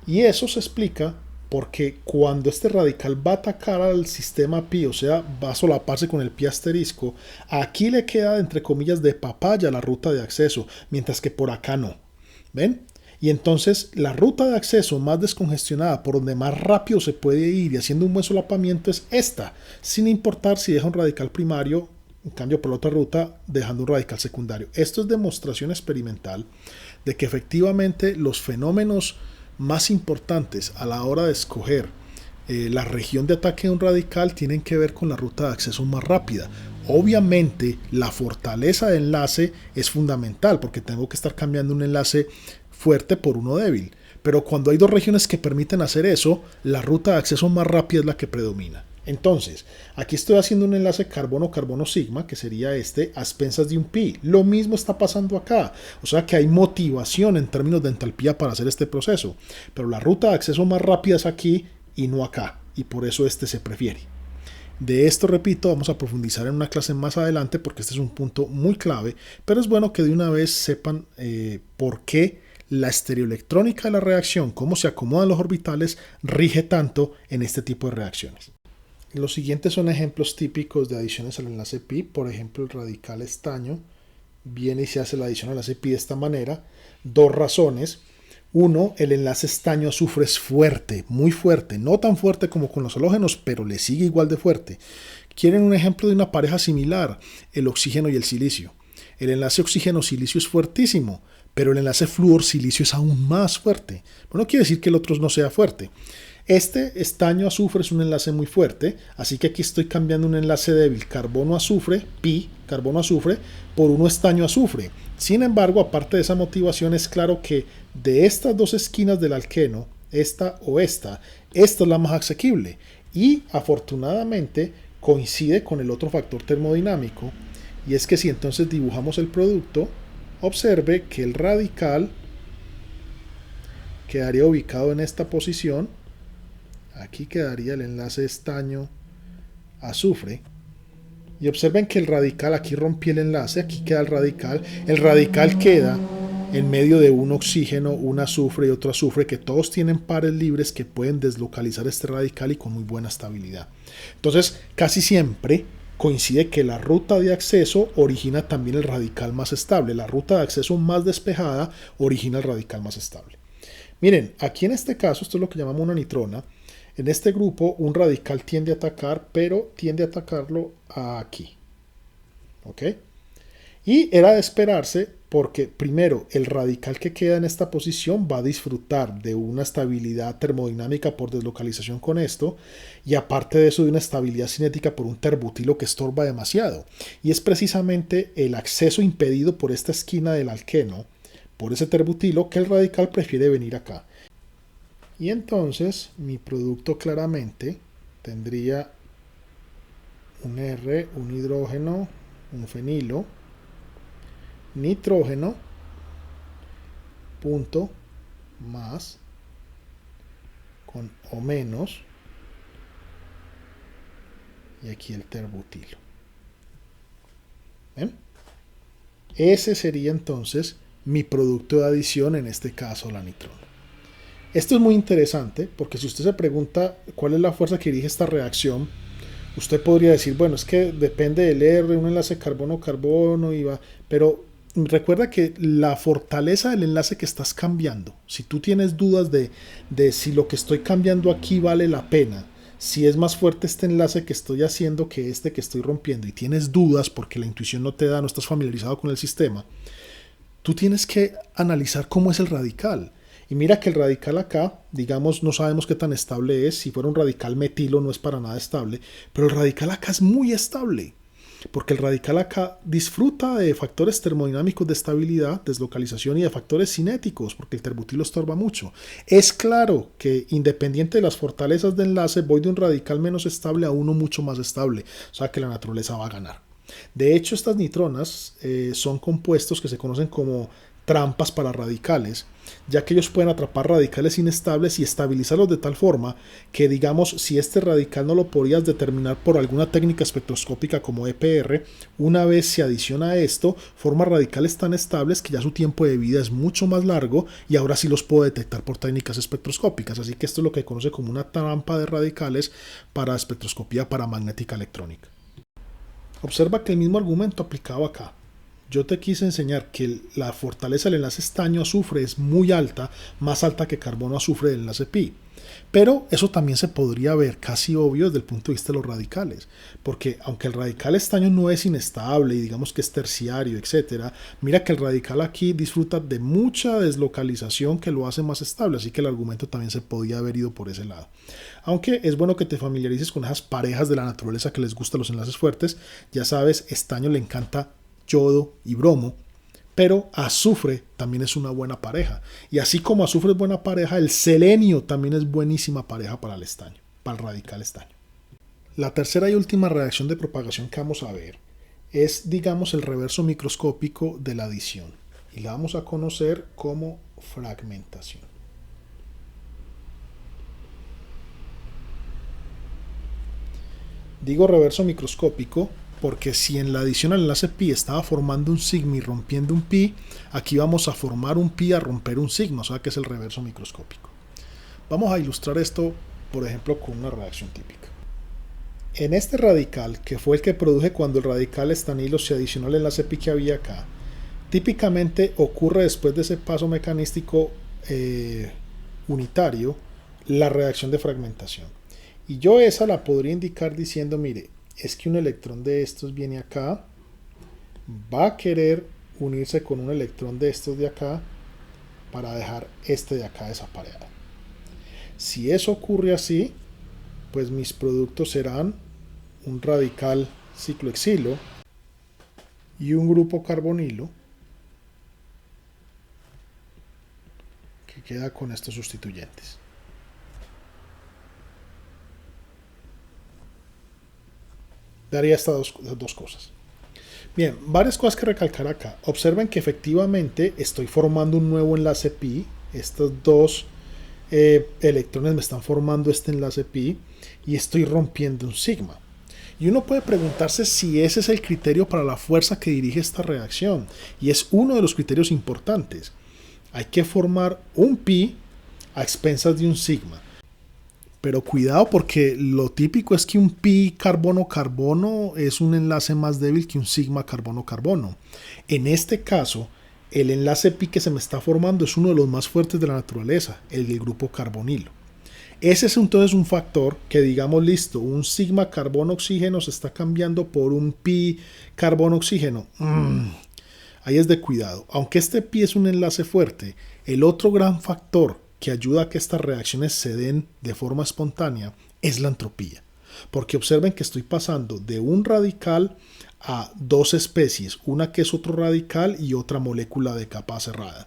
A: Y eso se explica porque cuando este radical va a atacar al sistema pi, o sea, va a solaparse con el pi asterisco, aquí le queda, entre comillas, de papaya la ruta de acceso, mientras que por acá no. ¿Ven? Y entonces la ruta de acceso más descongestionada, por donde más rápido se puede ir y haciendo un buen solapamiento, es esta, sin importar si deja un radical primario, en cambio por la otra ruta dejando un radical secundario. Esto es demostración experimental de que efectivamente los fenómenos más importantes a la hora de escoger la región de ataque de un radical tienen que ver con la ruta de acceso más rápida. Obviamente la fortaleza de enlace es fundamental porque tengo que estar cambiando un enlace fuerte por uno débil, pero cuando hay dos regiones que permiten hacer eso, la ruta de acceso más rápida es la que predomina. Entonces, aquí estoy haciendo un enlace carbono-carbono sigma, que sería este, a expensas de un pi. Lo mismo está pasando acá. O sea que hay motivación en términos de entalpía para hacer este proceso. Pero la ruta de acceso más rápida es aquí y no acá. Y por eso este se prefiere. De esto, repito, vamos a profundizar en una clase más adelante porque este es un punto muy clave. Pero es bueno que de una vez sepan por qué la estereoelectrónica de la reacción, cómo se acomodan los orbitales, rige tanto en este tipo de reacciones. Los siguientes son ejemplos típicos de adiciones al enlace pi. Por ejemplo, el radical estaño viene y se hace la adición al enlace pi de esta manera. Dos razones. Uno, el enlace estaño-azufre es fuerte, muy fuerte. No tan fuerte como con los halógenos, pero le sigue igual de fuerte. ¿Quieren un ejemplo de una pareja similar? El oxígeno y el silicio. El enlace oxígeno-silicio es fuertísimo, pero el enlace flúor-silicio es aún más fuerte. Bueno, no quiere decir que el otro no sea fuerte. Este estaño-azufre es un enlace muy fuerte, así que aquí estoy cambiando un enlace débil carbono-azufre, pi, carbono-azufre, por uno estaño-azufre. Sin embargo, aparte de esa motivación, es claro que de estas dos esquinas del alqueno, esta o esta es la más asequible. Y afortunadamente coincide con el otro factor termodinámico, y es que si entonces dibujamos el producto, observe que el radical quedaría ubicado en esta posición. Aquí quedaría el enlace estaño-azufre. Y observen que el radical, aquí rompí el enlace, aquí queda el radical. El radical queda en medio de un oxígeno, un azufre y otro azufre, que todos tienen pares libres que pueden deslocalizar este radical y con muy buena estabilidad. Entonces, casi siempre coincide que la ruta de acceso origina también el radical más estable. La ruta de acceso más despejada origina el radical más estable. Miren, aquí en este caso, esto es lo que llamamos una nitrona. En este grupo un radical tiende a atacar, pero tiende a atacarlo aquí. ¿Ok? Y era de esperarse porque primero el radical que queda en esta posición va a disfrutar de una estabilidad termodinámica por deslocalización con esto y aparte de eso de una estabilidad cinética por un terbutilo que estorba demasiado. Y es precisamente el acceso impedido por esta esquina del alqueno, por ese terbutilo, que el radical prefiere venir acá. Y entonces mi producto claramente tendría un R, un hidrógeno, un fenilo, nitrógeno, punto, más, con O menos, y aquí el terbutilo. ¿Ven? Ese sería entonces mi producto de adición, en este caso la nitrona. Esto es muy interesante porque si usted se pregunta cuál es la fuerza que dirige esta reacción, usted podría decir, bueno, es que depende del R, un enlace carbono-carbono, pero recuerda que la fortaleza del enlace que estás cambiando, si tú tienes dudas de si lo que estoy cambiando aquí vale la pena, si es más fuerte este enlace que estoy haciendo que este que estoy rompiendo, y tienes dudas porque la intuición no te da, no estás familiarizado con el sistema, tú tienes que analizar cómo es el radical. Y mira que el radical acá, digamos, no sabemos qué tan estable es. Si fuera un radical metilo no es para nada estable. Pero el radical acá es muy estable. Porque el radical acá disfruta de factores termodinámicos de estabilidad, deslocalización y de factores cinéticos, porque el terbutilo estorba mucho. Es claro que independiente de las fortalezas de enlace, voy de un radical menos estable a uno mucho más estable. O sea que la naturaleza va a ganar. De hecho, estas nitronas son compuestos que se conocen como trampas para radicales, ya que ellos pueden atrapar radicales inestables y estabilizarlos de tal forma que, digamos, si este radical no lo podías determinar por alguna técnica espectroscópica como EPR, una vez se adiciona a esto, forma radicales tan estables que ya su tiempo de vida es mucho más largo y ahora sí los puedo detectar por técnicas espectroscópicas. Así que esto es lo que se conoce como una trampa de radicales para espectroscopía paramagnética electrónica. Observa que el mismo argumento aplicado acá. Yo te quise enseñar que la fortaleza del enlace estaño-azufre es muy alta, más alta que carbono-azufre del enlace pi. Pero eso también se podría ver casi obvio desde el punto de vista de los radicales, porque aunque el radical estaño no es inestable y digamos que es terciario, etc., mira que el radical aquí disfruta de mucha deslocalización que lo hace más estable, así que el argumento también se podía haber ido por ese lado. Aunque es bueno que te familiarices con esas parejas de la naturaleza que les gustan los enlaces fuertes. Ya sabes, estaño le encanta yodo y bromo, pero azufre también es una buena pareja. Y así como azufre es buena pareja, el selenio también es buenísima pareja para el estaño, para el radical estaño. La tercera y última reacción de propagación que vamos a ver es, digamos, el reverso microscópico de la adición. Y la vamos a conocer como fragmentación. Digo reverso microscópico porque si en la adición al enlace pi estaba formando un sigma y rompiendo un pi, aquí vamos a formar un pi a romper un sigma, o sea que es el reverso microscópico. Vamos a ilustrar esto, por ejemplo, con una reacción típica. En este radical, que fue el que produje cuando el radical estanilo se adicionó al enlace pi que había acá, típicamente ocurre después de ese paso mecanístico unitario, la reacción de fragmentación. Y yo esa la podría indicar diciendo, mire, es que un electrón de estos viene acá, va a querer unirse con un electrón de estos de acá para dejar este de acá desapareado. Si eso ocurre así, pues mis productos serán un radical ciclohexilo y un grupo carbonilo que queda con estos sustituyentes. Daría estas dos cosas. Bien, varias cosas que recalcar acá. Observen que efectivamente estoy formando un nuevo enlace pi. Estos dos electrones me están formando este enlace pi y estoy rompiendo un sigma. Y uno puede preguntarse si ese es el criterio para la fuerza que dirige esta reacción. Y es uno de los criterios importantes. Hay que formar un pi a expensas de un sigma. Pero cuidado porque lo típico es que un pi carbono-carbono es un enlace más débil que un sigma carbono-carbono. En este caso, el enlace pi que se me está formando es uno de los más fuertes de la naturaleza, el del grupo carbonilo. Ese es entonces un factor que digamos, listo, un sigma carbono-oxígeno se está cambiando por un pi carbono-oxígeno. Ahí es de cuidado. Aunque este pi es un enlace fuerte, el otro gran factor que ayuda a que estas reacciones se den de forma espontánea es la entropía. Porque observen que estoy pasando de un radical a dos especies, una que es otro radical y otra molécula de capa cerrada.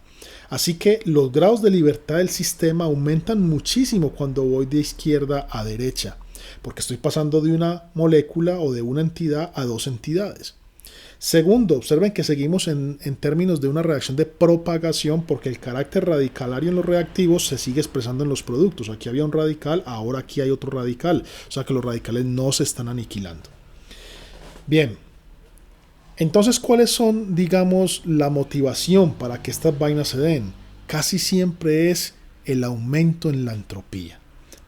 A: Así que los grados de libertad del sistema aumentan muchísimo cuando voy de izquierda a derecha, porque estoy pasando de una molécula o de una entidad a dos entidades. Segundo, observen que seguimos en términos de una reacción de propagación porque el carácter radicalario en los reactivos se sigue expresando en los productos. Aquí había un radical, ahora aquí hay otro radical. O sea que los radicales no se están aniquilando. Bien, entonces, ¿cuáles son, digamos, la motivación para que estas vainas se den? Casi siempre es el aumento en la entropía.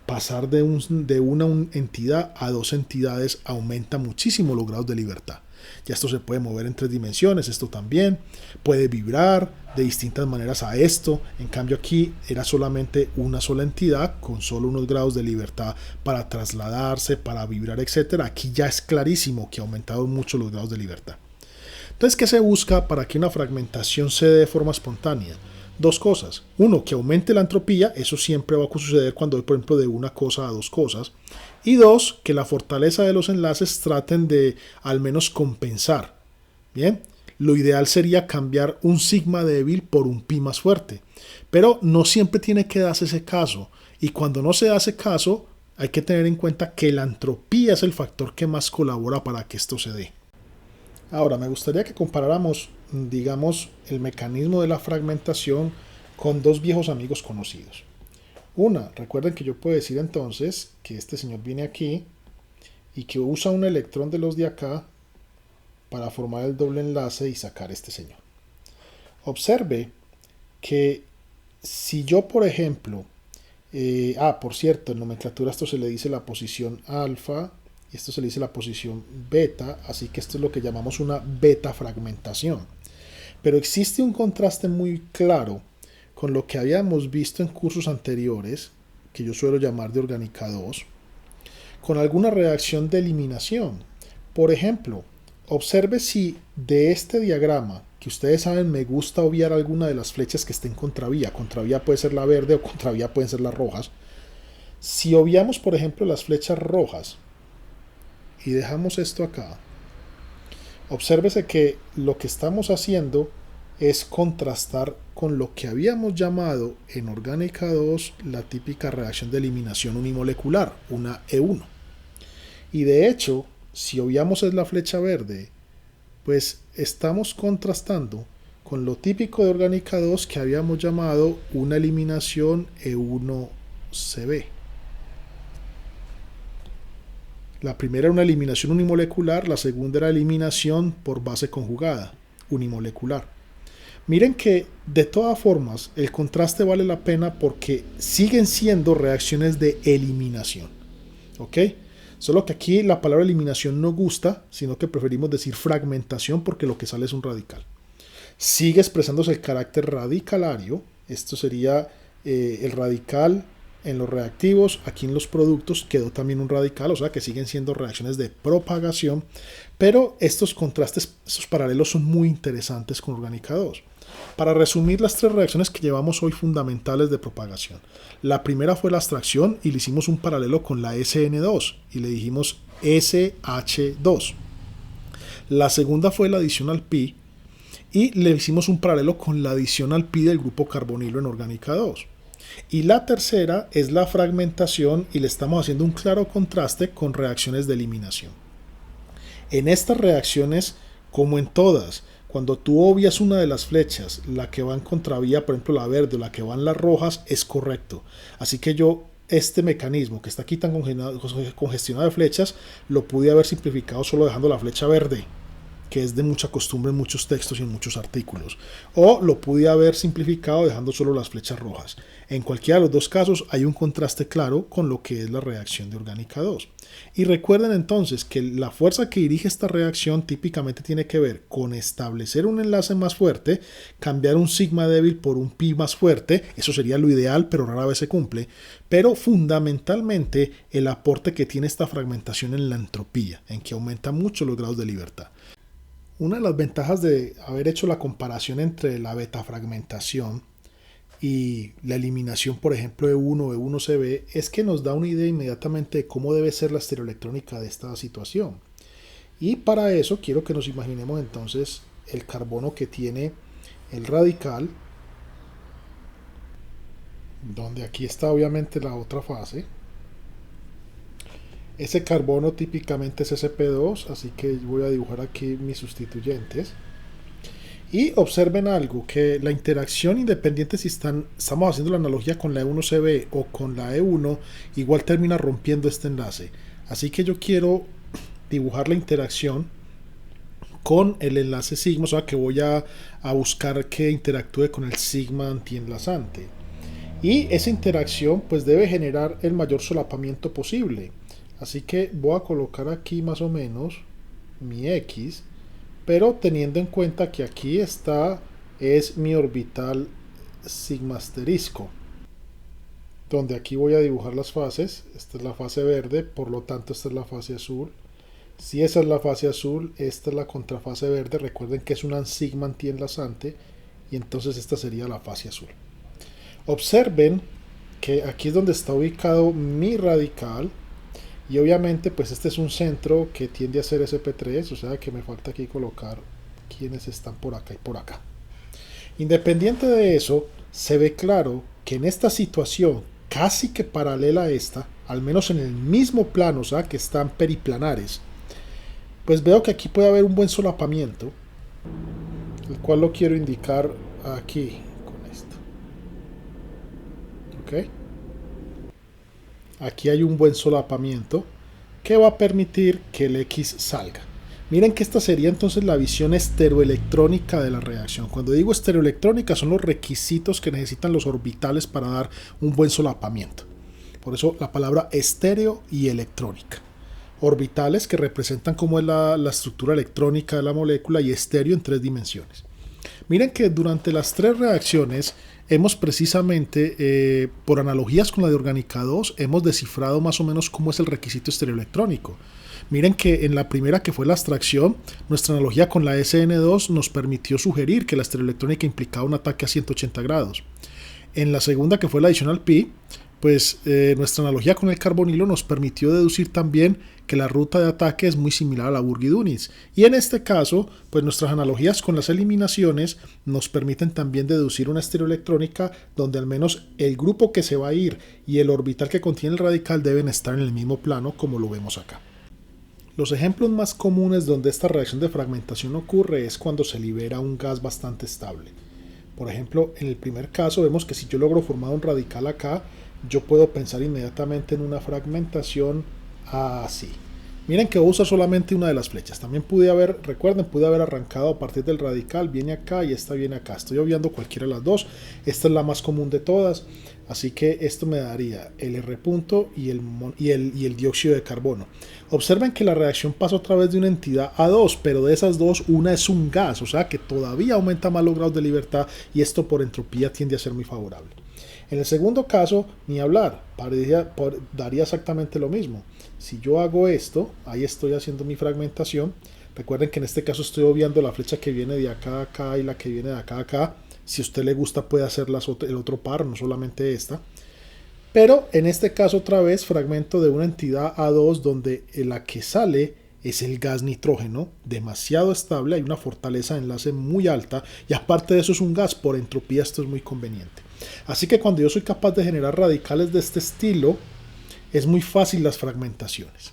A: Pasar de una entidad a dos entidades aumenta muchísimo los grados de libertad. Ya esto se puede mover en tres dimensiones, esto también puede vibrar de distintas maneras a esto. En cambio aquí era solamente una sola entidad con solo unos grados de libertad para trasladarse, para vibrar, etc. Aquí ya es clarísimo que ha aumentado mucho los grados de libertad. Entonces, ¿qué se busca para que una fragmentación se dé de forma espontánea? Dos cosas. Uno, que aumente la entropía. Eso siempre va a suceder cuando voy, por ejemplo, de una cosa a dos cosas. Y dos, que la fortaleza de los enlaces traten de al menos compensar. Bien, lo ideal sería cambiar un sigma débil por un pi más fuerte. Pero no siempre tiene que darse ese caso. Y cuando no se hace caso, hay que tener en cuenta que la entropía es el factor que más colabora para que esto se dé. Ahora, me gustaría que comparáramos, digamos, el mecanismo de la fragmentación con dos viejos amigos conocidos. Una, recuerden que yo puedo decir entonces que este señor viene aquí y que usa un electrón de los de acá para formar el doble enlace y sacar este señor. Observe que si yo, por ejemplo, por cierto, en nomenclatura esto se le dice la posición alfa y esto se le dice la posición beta, así que esto es lo que llamamos una beta fragmentación. Pero existe un contraste muy claro con lo que habíamos visto en cursos anteriores, que yo suelo llamar de orgánica 2, con alguna reacción de eliminación. Por ejemplo, observe si de este diagrama, que ustedes saben me gusta obviar alguna de las flechas que estén contravía puede ser la verde o contravía pueden ser las rojas. Si obviamos por ejemplo las flechas rojas y dejamos esto acá, obsérvese que lo que estamos haciendo es contrastar con lo que habíamos llamado en orgánica 2 la típica reacción de eliminación unimolecular, una E1. Y de hecho, si obviamos es la flecha verde, pues estamos contrastando con lo típico de orgánica 2 que habíamos llamado una eliminación E1CB. La primera era una eliminación unimolecular, la segunda era eliminación por base conjugada, unimolecular. Miren que de todas formas el contraste vale la pena porque siguen siendo reacciones de eliminación. ¿Ok? Solo que aquí la palabra eliminación no gusta, sino que preferimos decir fragmentación porque lo que sale es un radical. Sigue expresándose el carácter radicalario. Esto sería el radical en los reactivos. Aquí en los productos quedó también un radical, o sea que siguen siendo reacciones de propagación. Pero estos contrastes, estos paralelos son muy interesantes con orgánica 2. Para resumir las tres reacciones que llevamos hoy fundamentales de propagación. La primera fue la extracción y le hicimos un paralelo con la SN2 y le dijimos SH2. La segunda fue la adición al pi y le hicimos un paralelo con la adición al pi del grupo carbonilo en orgánica 2. Y la tercera es la fragmentación y le estamos haciendo un claro contraste con reacciones de eliminación. En estas reacciones, como en todas, cuando tú obvias una de las flechas, la que va en contravía, por ejemplo la verde o la que va en las rojas, es correcto. Así que yo este mecanismo que está aquí tan congestionado de flechas, lo pude haber simplificado solo dejando la flecha verde, que es de mucha costumbre en muchos textos y en muchos artículos. O lo pude haber simplificado dejando solo las flechas rojas. En cualquiera de los dos casos hay un contraste claro con lo que es la reacción de orgánica 2. Y recuerden entonces que la fuerza que dirige esta reacción típicamente tiene que ver con establecer un enlace más fuerte, cambiar un sigma débil por un pi más fuerte, eso sería lo ideal pero rara vez se cumple, pero fundamentalmente el aporte que tiene esta fragmentación en la entropía, en que aumenta mucho los grados de libertad. Una de las ventajas de haber hecho la comparación entre la betafragmentación y la eliminación, por ejemplo, de E1CB, es que nos da una idea inmediatamente de cómo debe ser la estereoelectrónica de esta situación. Y para eso quiero que nos imaginemos entonces el carbono que tiene el radical, donde aquí está obviamente la otra fase. Ese carbono típicamente es sp2, así que voy a dibujar aquí mis sustituyentes. Y observen algo, que la interacción independiente si estamos haciendo la analogía con la E1CB o con la E1, igual termina rompiendo este enlace. Así que yo quiero dibujar la interacción con el enlace sigma, o sea que voy a buscar que interactúe con el sigma antienlazante. Y esa interacción pues debe generar el mayor solapamiento posible. Así que voy a colocar aquí más o menos mi X, pero teniendo en cuenta que aquí está es mi orbital sigma asterisco, donde aquí voy a dibujar las fases. Esta es la fase verde, por lo tanto esta es la fase azul. Si esa es la fase azul, esta es la contrafase verde. Recuerden que es una sigma antienlazante y entonces esta sería la fase azul. Observen que aquí es donde está ubicado mi radical. Y obviamente pues este es un centro que tiende a ser sp3, o sea que me falta aquí colocar quienes están por acá y por acá. Independiente de eso, se ve claro que en esta situación casi que paralela a esta, al menos en el mismo plano, o sea que están periplanares, pues veo que aquí puede haber un buen solapamiento, el cual lo quiero indicar aquí con esto. ¿Ok? Aquí hay un buen solapamiento que va a permitir que el X salga. Miren que esta sería entonces la visión estereoelectrónica de la reacción. Cuando digo estereoelectrónica son los requisitos que necesitan los orbitales para dar un buen solapamiento. Por eso la palabra estéreo y electrónica. Orbitales que representan cómo es la estructura electrónica de la molécula y estéreo en 3 dimensiones. Miren que durante las tres reacciones hemos precisamente, por analogías con la de orgánica 2, hemos descifrado más o menos cómo es el requisito estereoelectrónico. Miren que en la primera, que fue la extracción, nuestra analogía con la SN2 nos permitió sugerir que la estereoelectrónica implicaba un ataque a 180 grados. En la segunda, que fue la adicional pi, pues nuestra analogía con el carbonilo nos permitió deducir también que la ruta de ataque es muy similar a la Bürgi-Dunitz. Y en este caso, pues nuestras analogías con las eliminaciones nos permiten también deducir una estereoelectrónica donde al menos el grupo que se va a ir y el orbital que contiene el radical deben estar en el mismo plano, como lo vemos acá. Los ejemplos más comunes donde esta reacción de fragmentación ocurre es cuando se libera un gas bastante estable. Por ejemplo, en el primer caso vemos que si yo logro formar un radical acá, yo puedo pensar inmediatamente en una fragmentación así. Miren que uso solamente una de las flechas. También pude haber arrancado a partir del radical, viene acá y esta viene acá. Estoy obviando cualquiera de las dos. Esta es la más común de todas. Así que esto me daría el R punto y el dióxido de carbono. Observen que la reacción pasa otra vez de una entidad a dos, pero de esas dos una es un gas, o sea que todavía aumenta más los grados de libertad y esto por entropía tiende a ser muy favorable. En el segundo caso, ni hablar, daría exactamente lo mismo. Si yo hago esto, ahí estoy haciendo mi fragmentación. Recuerden que en este caso estoy obviando la flecha que viene de acá a acá y la que viene de acá a acá. Si a usted le gusta puede hacer el otro par, no solamente esta. Pero en este caso otra vez fragmento de una entidad A2 donde la que sale es el gas nitrógeno, demasiado estable, hay una fortaleza de enlace muy alta y aparte de eso es un gas, por entropía esto es muy conveniente. Así que cuando yo soy capaz de generar radicales de este estilo, es muy fácil las fragmentaciones.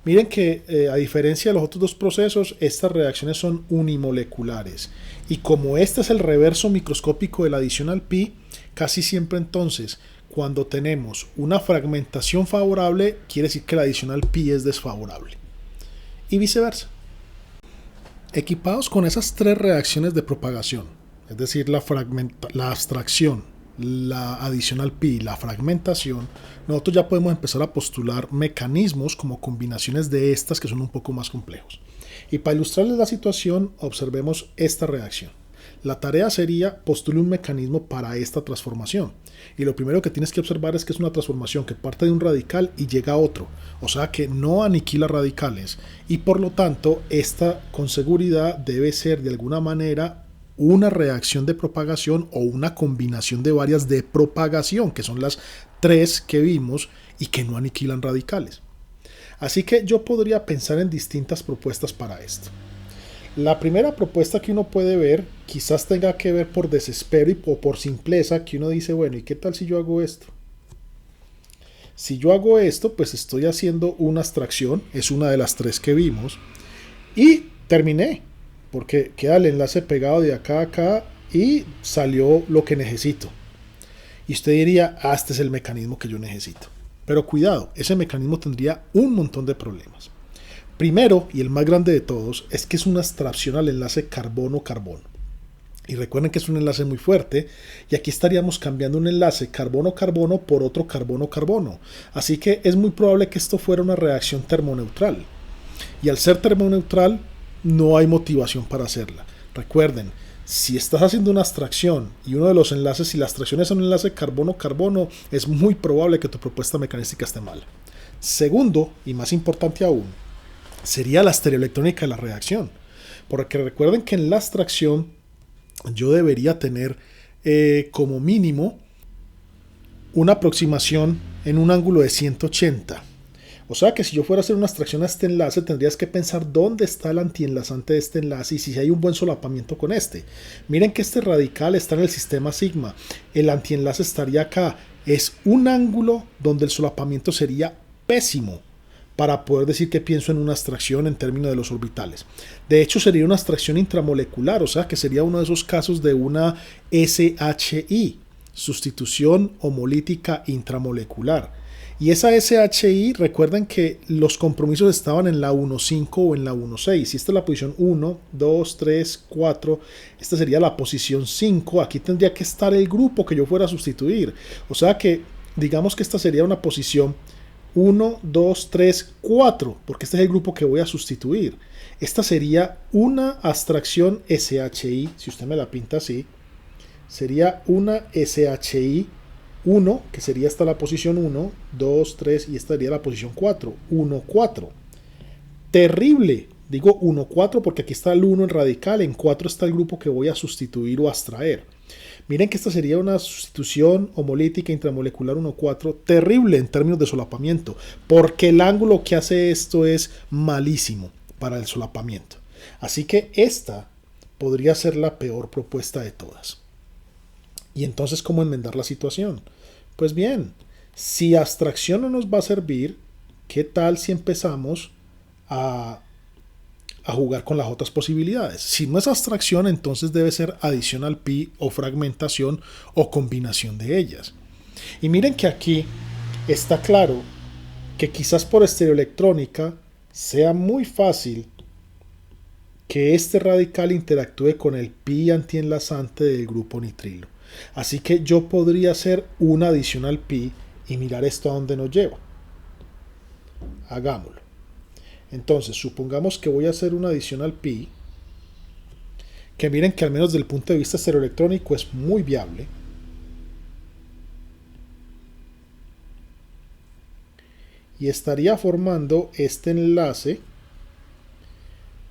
A: Miren que a diferencia de los otros dos procesos, estas reacciones son unimoleculares. Y como este es el reverso microscópico de la adicional pi, casi siempre entonces, cuando tenemos una fragmentación favorable, quiere decir que la adicional pi es desfavorable. Y viceversa. Equipados con esas tres reacciones de propagación, es decir, la abstracción, la adicional pi y la fragmentación, nosotros ya podemos empezar a postular mecanismos como combinaciones de estas que son un poco más complejos. Y para ilustrarles la situación, observemos esta reacción. La tarea sería postular un mecanismo para esta transformación. Y lo primero que tienes que observar es que es una transformación que parte de un radical y llega a otro. O sea que no aniquila radicales. Y por lo tanto, esta con seguridad debe ser de alguna manera una reacción de propagación o una combinación de varias de propagación, que son las tres que vimos y que no aniquilan radicales. Así que yo podría pensar en distintas propuestas para esto. La primera propuesta que uno puede ver quizás tenga que ver por desespero o por simpleza, que uno dice, bueno, ¿y qué tal si yo hago esto? Si yo hago esto, pues estoy haciendo una abstracción, es una de las tres que vimos, y terminé, porque queda el enlace pegado de acá a acá y salió lo que necesito. Y usted diría, este es el mecanismo que yo necesito. Pero cuidado, ese mecanismo tendría un montón de problemas. Primero, y el más grande de todos, es que es una abstracción al enlace carbono-carbono. Y recuerden que es un enlace muy fuerte, y aquí estaríamos cambiando un enlace carbono-carbono por otro carbono-carbono. Así que es muy probable que esto fuera una reacción termoneutral. Y al ser termoneutral, no hay motivación para hacerla. Recuerden, si estás haciendo una abstracción y uno de los enlaces, si la abstracción es un enlace carbono-carbono, es muy probable que tu propuesta mecanística esté mal. Segundo, y más importante aún, sería la estereoelectrónica de la reacción. Porque recuerden que en la abstracción yo debería tener como mínimo una aproximación en un ángulo de 180. O sea que si yo fuera a hacer una abstracción a este enlace, tendrías que pensar dónde está el antienlazante de este enlace y si hay un buen solapamiento con este. Miren que este radical está en el sistema sigma. El antienlace estaría acá. Es un ángulo donde el solapamiento sería pésimo para poder decir que pienso en una abstracción en términos de los orbitales. De hecho, sería una abstracción intramolecular, o sea que sería uno de esos casos de una SHI, sustitución homolítica intramolecular. Y esa SHI, recuerden que los compromisos estaban en la 1,5 o en la 1,6. Si esta es la posición 1, 2, 3, 4, esta sería la posición 5. Aquí tendría que estar el grupo que yo fuera a sustituir. O sea que, digamos que esta sería una posición 1, 2, 3, 4, porque este es el grupo que voy a sustituir. Esta sería una abstracción SHI, si usted me la pinta así, sería una SHI 1, que sería esta la posición 1, 2, 3 y esta sería la posición 4, 1, 4. Terrible, digo 1, 4 porque aquí está el 1 en radical, en 4 está el grupo que voy a sustituir o abstraer. Miren que esta sería una sustitución homolítica intramolecular 1,4 terrible en términos de solapamiento, porque el ángulo que hace esto es malísimo para el solapamiento. Así que esta podría ser la peor propuesta de todas. ¿Y entonces cómo enmendar la situación? Pues bien, si abstracción no nos va a servir, ¿qué tal si empezamos a jugar con las otras posibilidades? Si no es abstracción, entonces debe ser adición al pi o fragmentación o combinación de ellas. Y miren que aquí está claro que quizás por estereoelectrónica sea muy fácil que este radical interactúe con el pi antienlazante del grupo nitrilo. Así que yo podría hacer una adición al pi y mirar esto a dónde nos lleva. Hagámoslo. Entonces, supongamos que voy a hacer una adición al pi, que miren que al menos desde el punto de vista estereoelectrónico es muy viable. Y estaría formando este enlace,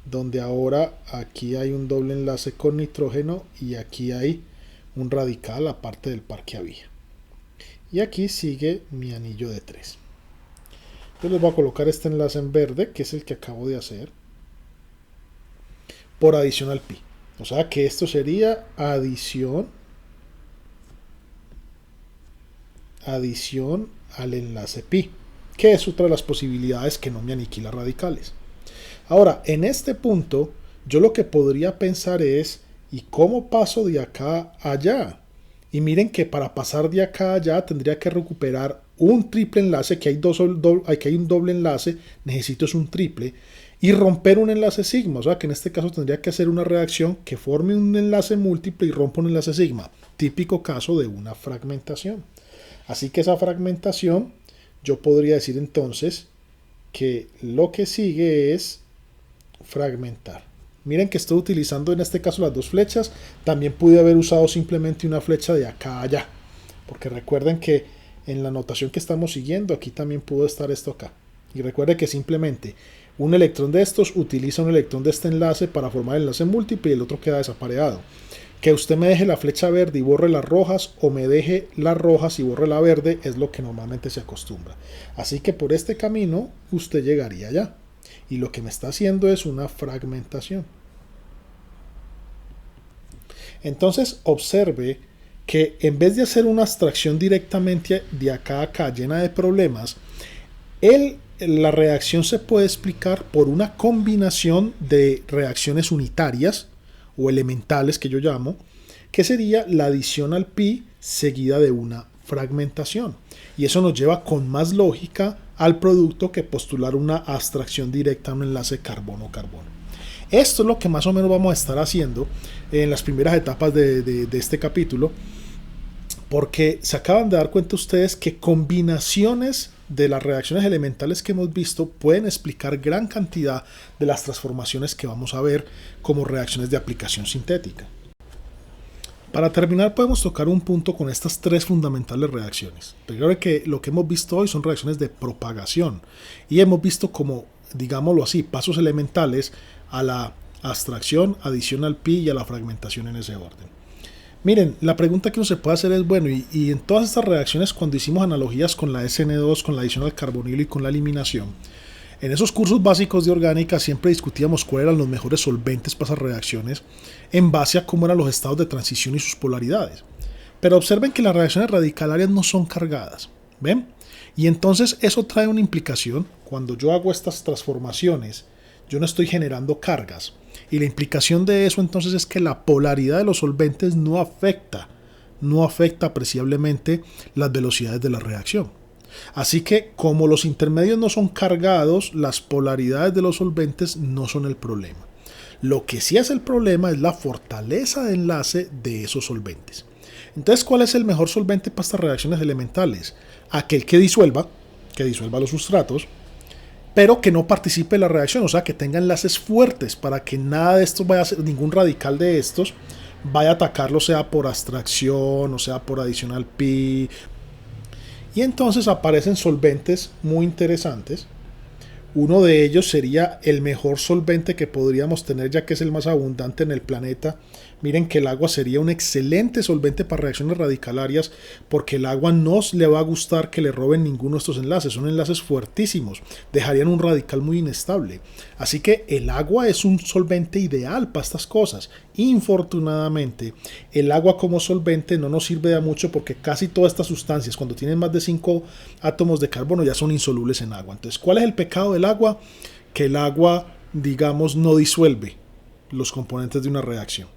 A: donde ahora aquí hay un doble enlace con nitrógeno y aquí hay un radical aparte del par que había. Y aquí sigue mi anillo de 3. Yo les voy a colocar este enlace en verde, que es el que acabo de hacer, por adición al pi. O sea que esto sería adición al enlace pi, que es otra de las posibilidades que no me aniquila radicales. Ahora, en este punto, yo lo que podría pensar es, ¿y cómo paso de acá a allá? Y miren que para pasar de acá a allá tendría que recuperar un triple enlace, que aquí hay un doble enlace, necesito es un triple, y romper un enlace sigma, o sea que en este caso tendría que hacer una reacción que forme un enlace múltiple y rompa un enlace sigma, típico caso de una fragmentación. Así que esa fragmentación, yo podría decir entonces que lo que sigue es fragmentar. Miren que estoy utilizando en este caso las dos flechas, también pude haber usado simplemente una flecha de acá a allá, porque recuerden que en la notación que estamos siguiendo aquí también pudo estar esto acá. Y recuerde que simplemente un electrón de estos utiliza un electrón de este enlace para formar el enlace múltiple y el otro queda desapareado. Que usted me deje la flecha verde y borre las rojas, o me deje las rojas y borre la verde, es lo que normalmente se acostumbra. Así que por este camino usted llegaría allá. Y lo que me está haciendo es una fragmentación. Entonces observe que en vez de hacer una abstracción directamente de acá a acá llena de problemas, la reacción se puede explicar por una combinación de reacciones unitarias o elementales que yo llamo, que sería la adición al pi seguida de una fragmentación. Y eso nos lleva con más lógica al producto que postular una abstracción directa a un enlace carbono-carbono. Esto es lo que más o menos vamos a estar haciendo en las primeras etapas de este capítulo, porque se acaban de dar cuenta ustedes que combinaciones de las reacciones elementales que hemos visto pueden explicar gran cantidad de las transformaciones que vamos a ver como reacciones de aplicación sintética. Para terminar, podemos tocar un punto con estas tres fundamentales reacciones. Recuerden que lo que hemos visto hoy son reacciones de propagación y hemos visto como, digámoslo así, pasos elementales a la abstracción, adición al pi y a la fragmentación en ese orden. Miren, la pregunta que uno se puede hacer es, bueno, y en todas estas reacciones, cuando hicimos analogías con la SN2, con la adición al carbonilo y con la eliminación, en esos cursos básicos de orgánica siempre discutíamos cuáles eran los mejores solventes para esas reacciones en base a cómo eran los estados de transición y sus polaridades. Pero observen que las reacciones radicalarias no son cargadas, ¿ven? Y entonces eso trae una implicación. Cuando yo hago estas transformaciones, yo no estoy generando cargas. Y la implicación de eso entonces es que la polaridad de los solventes no afecta apreciablemente las velocidades de la reacción. Así que como los intermedios no son cargados, las polaridades de los solventes no son el problema. Lo que sí es el problema es la fortaleza de enlace de esos solventes. Entonces, ¿cuál es el mejor solvente para estas reacciones elementales? Aquel que disuelva, que disuelva los sustratos, pero que no participe en la reacción, o sea, que tenga enlaces fuertes para que nada de esto vaya a ser, ningún radical de estos vaya a atacarlo, sea por abstracción o sea por adicional pi. Y entonces aparecen solventes muy interesantes. Uno de ellos sería el mejor solvente que podríamos tener, ya que es el más abundante en el planeta. Miren que el agua sería un excelente solvente para reacciones radicalarias, porque el agua no le va a gustar que le roben ninguno de estos enlaces. Son enlaces fuertísimos, dejarían un radical muy inestable. Así que el agua es un solvente ideal para estas cosas. Infortunadamente, el agua como solvente no nos sirve de mucho, porque casi todas estas sustancias, cuando tienen más de 5 átomos de carbono, ya son insolubles en agua. Entonces, ¿cuál es el pecado del agua? Que el agua, digamos, no disuelve los componentes de una reacción.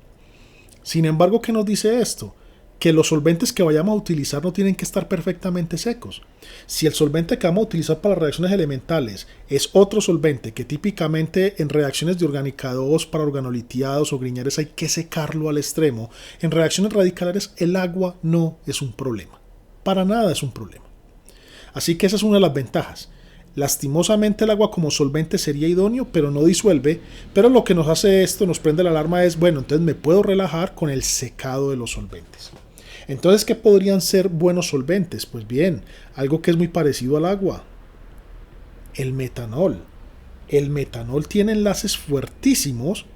A: Sin embargo, ¿qué nos dice esto? Que los solventes que vayamos a utilizar no tienen que estar perfectamente secos. Si el solvente que vamos a utilizar para reacciones elementales es otro solvente que típicamente en reacciones de orgánica 2 para organolitiados o griñares hay que secarlo al extremo, en reacciones radicalares el agua no es un problema. Para nada es un problema. Así que esa es una de las ventajas. Lastimosamente el agua como solvente sería idóneo, pero no disuelve. Pero lo que nos hace esto, nos prende la alarma, es, bueno, entonces me puedo relajar con el secado de los solventes. Entonces, ¿qué podrían ser buenos solventes? Pues bien, algo que es muy parecido al agua. El metanol. El metanol tiene enlaces fuertísimos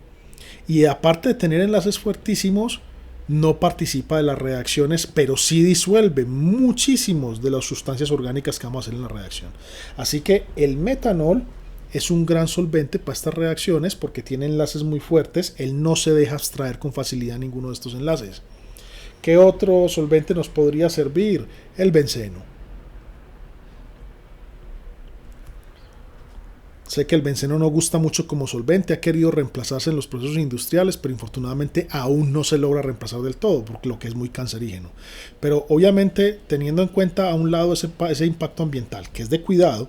A: y aparte de tener enlaces fuertísimos, no participa de las reacciones, pero sí disuelve muchísimos de las sustancias orgánicas que vamos a hacer en la reacción. Así que el metanol es un gran solvente para estas reacciones porque tiene enlaces muy fuertes. Él no se deja abstraer con facilidad ninguno de estos enlaces. ¿Qué otro solvente nos podría servir? El benceno. Sé que el benceno no gusta mucho como solvente, ha querido reemplazarse en los procesos industriales, pero infortunadamente aún no se logra reemplazar del todo, porque lo que es muy cancerígeno. Pero obviamente, teniendo en cuenta a un lado ese impacto ambiental, que es de cuidado,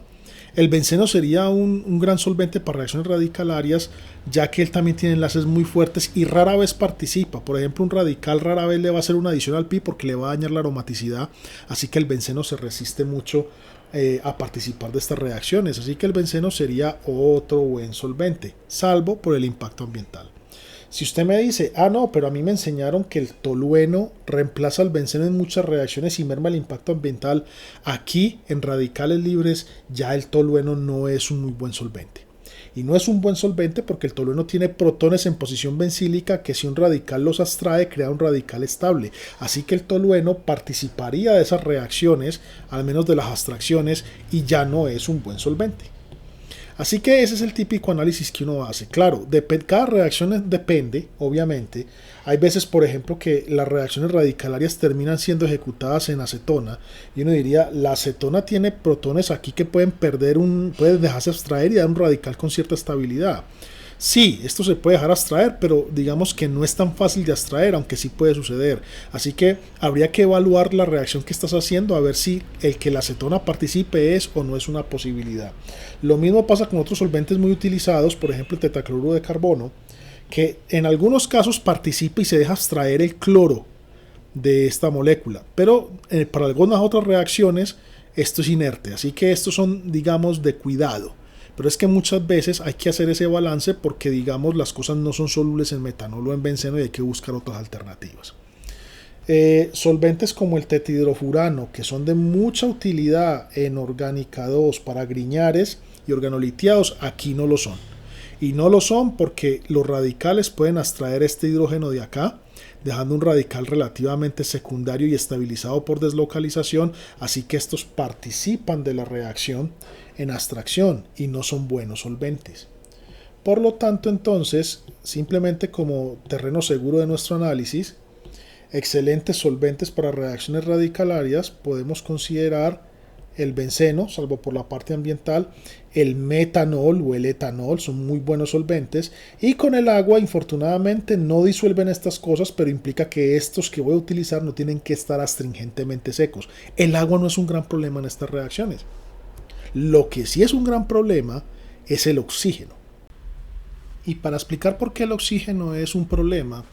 A: el benceno sería un gran solvente para reacciones radicalarias, ya que él también tiene enlaces muy fuertes y rara vez participa. Por ejemplo, un radical rara vez le va a hacer una adición al pi porque le va a dañar la aromaticidad, así que el benceno se resiste mucho a participar de estas reacciones. Así que el benceno sería otro buen solvente, salvo por el impacto ambiental. Si usted me dice, no, pero a mí me enseñaron que el tolueno reemplaza al benceno en muchas reacciones y merma el impacto ambiental, aquí en radicales libres ya el tolueno no es un muy buen solvente. Y no es un buen solvente porque el tolueno tiene protones en posición bencílica que si un radical los abstrae crea un radical estable. Así que el tolueno participaría de esas reacciones, al menos de las abstracciones, y ya no es un buen solvente. Así que ese es el típico análisis que uno hace. Claro, cada reacción depende, obviamente. Hay veces, por ejemplo, que las reacciones radicalarias terminan siendo ejecutadas en acetona. Y uno diría, la acetona tiene protones aquí que pueden dejarse abstraer y dar un radical con cierta estabilidad. Sí, esto se puede dejar abstraer, pero digamos que no es tan fácil de abstraer, aunque sí puede suceder. Así que habría que evaluar la reacción que estás haciendo a ver si el que la acetona participe es o no es una posibilidad. Lo mismo pasa con otros solventes muy utilizados, por ejemplo el tetacloruro de carbono, que en algunos casos participa y se deja abstraer el cloro de esta molécula, pero para algunas otras reacciones esto es inerte, así que estos son, digamos, de cuidado. Pero es que muchas veces hay que hacer ese balance porque, digamos, las cosas no son solubles en metanol o en benceno y hay que buscar otras alternativas. Solventes como el tetihidrofurano, que son de mucha utilidad en orgánica 2 para griñares y organolitiados, aquí no lo son. Y no lo son porque los radicales pueden abstraer este hidrógeno de acá, dejando un radical relativamente secundario y estabilizado por deslocalización, así que estos participan de la reacción en abstracción y no son buenos solventes. Por lo tanto, entonces, simplemente como terreno seguro de nuestro análisis, excelentes solventes para reacciones radicalarias podemos considerar el benceno, salvo por la parte ambiental, el metanol o el etanol, son muy buenos solventes, y con el agua, infortunadamente, no disuelven estas cosas, pero implica que estos que voy a utilizar no tienen que estar astringentemente secos. El agua no es un gran problema en estas reacciones. Lo que sí es un gran problema es el oxígeno. Y para explicar por qué el oxígeno es un problema,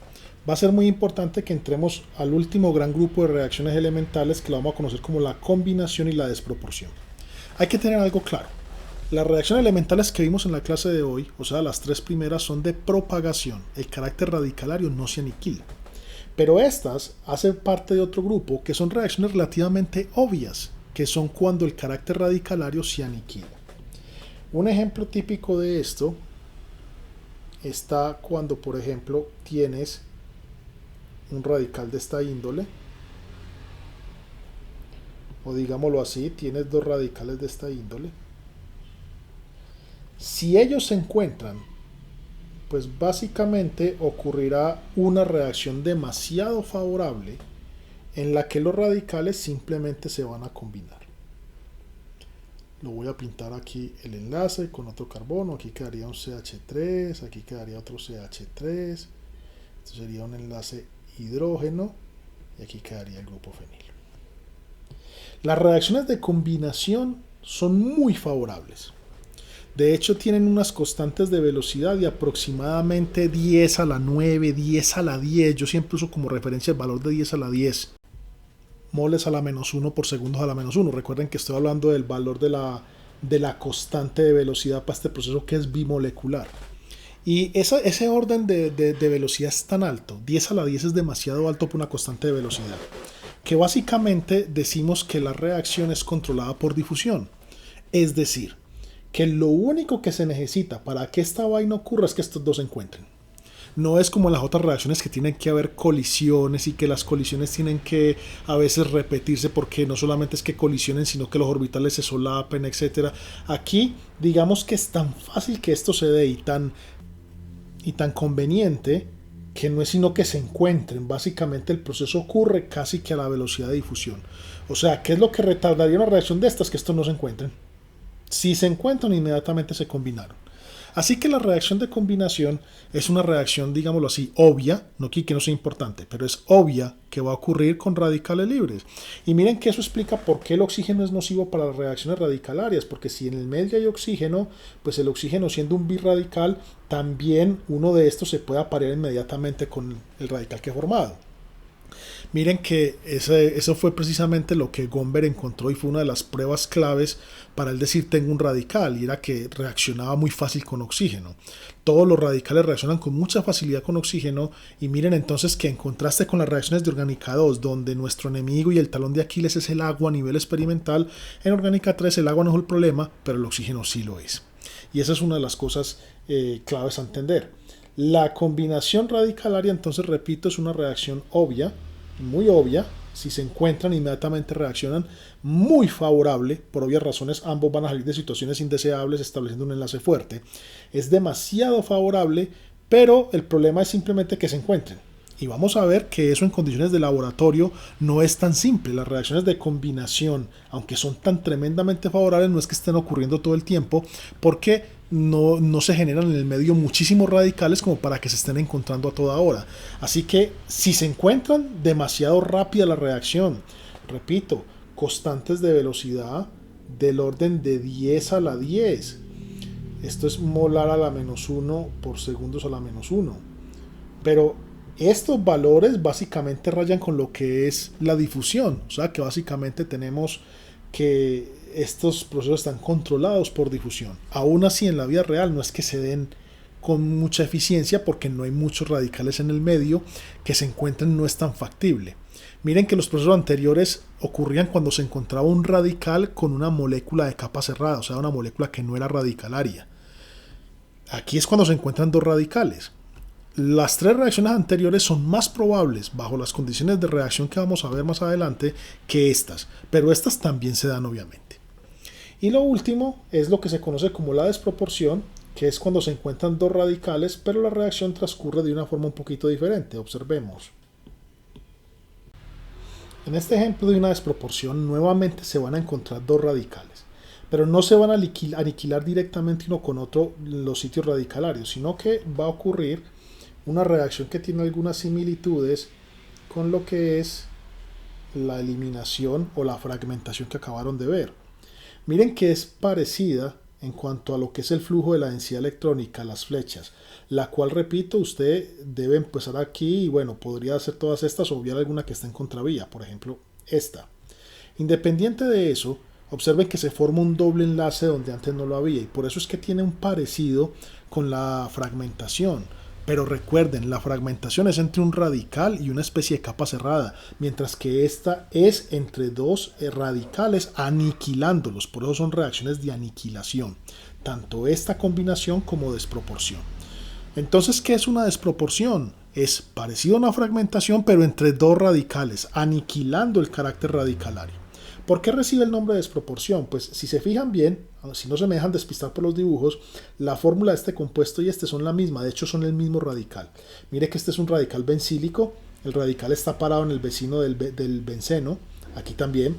A: va a ser muy importante que entremos al último gran grupo de reacciones elementales que lo vamos a conocer como la combinación y la desproporción. Hay que tener algo claro. Las reacciones elementales que vimos en la clase de hoy, o sea, las tres primeras, son de propagación. El carácter radicalario no se aniquila. Pero estas hacen parte de otro grupo que son reacciones relativamente obvias, que son cuando el carácter radicalario se aniquila. Un ejemplo típico de esto está cuando, por ejemplo, tienes un radical de esta índole, o digámoslo así, tienes dos radicales de esta índole. Si ellos se encuentran, pues básicamente ocurrirá una reacción demasiado favorable en la que los radicales simplemente se van a combinar. Lo voy a pintar aquí el enlace con otro carbono. Aquí quedaría un CH3, aquí quedaría otro CH3. Esto sería un enlace hidrógeno y aquí quedaría el grupo fenil. Las reacciones de combinación son muy favorables. De hecho, tienen unas constantes de velocidad de aproximadamente 10 a la 9, 10 a la 10. Yo siempre uso como referencia el valor de 10 a la 10 moles a la menos 1 por segundos a la menos 1. Recuerden que estoy hablando del valor de la constante de velocidad para este proceso que es bimolecular. Y ese orden de velocidad es tan alto, 10 a la 10 es demasiado alto para una constante de velocidad, que básicamente decimos que la reacción es controlada por difusión. Es decir, que lo único que se necesita para que esta vaina ocurra es que estos dos se encuentren. No es como en las otras reacciones que tienen que haber colisiones y que las colisiones tienen que a veces repetirse porque no solamente es que colisionen, sino que los orbitales se solapen, etc. Aquí digamos que es tan fácil que esto se dé y tan conveniente que no es sino que se encuentren. Básicamente el proceso ocurre casi que a la velocidad de difusión. O sea, ¿qué es lo que retardaría una reacción de estas? Que estos no se encuentren. Si se encuentran, inmediatamente se combinaron. Así que la reacción de combinación es una reacción, digámoslo así, obvia, no que no sea importante, pero es obvia que va a ocurrir con radicales libres. Y miren que eso explica por qué el oxígeno es nocivo para las reacciones radicalarias, porque si en el medio hay oxígeno, pues el oxígeno siendo un birradical, también uno de estos se puede aparear inmediatamente con el radical que he formado. Miren que eso fue precisamente lo que Gomberg encontró y fue una de las pruebas claves para él decir tengo un radical, y era que reaccionaba muy fácil con oxígeno. Todos los radicales reaccionan con mucha facilidad con oxígeno, y miren entonces que en contraste con las reacciones de orgánica 2, donde nuestro enemigo y el talón de Aquiles es el agua a nivel experimental, en orgánica 3 el agua no es el problema, pero el oxígeno sí lo es. Y esa es una de las cosas claves a entender. La combinación radicalaria, entonces repito, es una reacción obvia, muy obvia. Si se encuentran, inmediatamente reaccionan, muy favorable. Por obvias razones, ambos van a salir de situaciones indeseables estableciendo un enlace fuerte. Es demasiado favorable, pero el problema es simplemente que se encuentren. Y vamos a ver que eso en condiciones de laboratorio no es tan simple. Las reacciones de combinación, aunque son tan tremendamente favorables, no es que estén ocurriendo todo el tiempo, porque no se generan en el medio muchísimos radicales como para que se estén encontrando a toda hora. Así que si se encuentran, demasiado rápida la reacción. Repito, constantes de velocidad del orden de 10 a la 10. Esto es molar a la menos 1 por segundos a la menos 1. Pero estos valores básicamente rayan con lo que es la difusión. O sea que básicamente tenemos que estos procesos están controlados por difusión. Aún así, en la vida real no es que se den con mucha eficiencia porque no hay muchos radicales en el medio, que se encuentren no es tan factible. Miren que los procesos anteriores ocurrían cuando se encontraba un radical con una molécula de capa cerrada, o sea, una molécula que no era radicalaria. Aquí es cuando se encuentran dos radicales. Las tres reacciones anteriores son más probables bajo las condiciones de reacción que vamos a ver más adelante que estas, pero estas también se dan obviamente. Y lo último es lo que se conoce como la desproporción, que es cuando se encuentran dos radicales, pero la reacción transcurre de una forma un poquito diferente. Observemos. En este ejemplo de una desproporción, nuevamente se van a encontrar dos radicales, pero no se van a aniquilar directamente uno con otro los sitios radicalarios, sino que va a ocurrir una reacción que tiene algunas similitudes con lo que es la eliminación o la fragmentación que acabaron de ver. Miren que es parecida en cuanto a lo que es el flujo de la densidad electrónica, las flechas, la cual, repito, usted debe empezar aquí y bueno, podría hacer todas estas o obviar alguna que está en contravía, por ejemplo esta. Independiente de eso, Observen que se forma un doble enlace donde antes no lo había y por eso es que tiene un parecido con la fragmentación. Pero recuerden, la fragmentación es entre un radical y una especie de capa cerrada, mientras que esta es entre dos radicales aniquilándolos. Por eso son reacciones de aniquilación, tanto esta combinación como desproporción. Entonces, ¿qué es una desproporción? Es parecido a una fragmentación, pero entre dos radicales, aniquilando el carácter radicalario. ¿Por qué recibe el nombre de desproporción? Pues si se fijan bien, si no se me dejan despistar por los dibujos, la fórmula de este compuesto y este son la misma, de hecho son el mismo radical. Mire que este es un radical bencílico, el radical está parado en el vecino del benceno, aquí también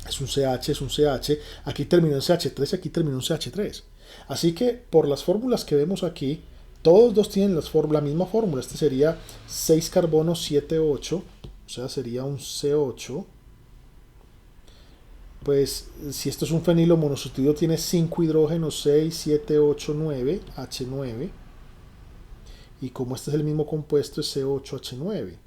A: es un CH, es un CH, aquí terminó en CH3 y aquí terminó en CH3. Así que por las fórmulas que vemos aquí, todos dos tienen la misma fórmula, este sería 6 carbono 7, 8, o sea sería un C8. Pues si esto es un fenilo monosustituido tiene 5 hidrógenos, 6, 7, 8, 9, H9. Y como este es el mismo compuesto es C8H9.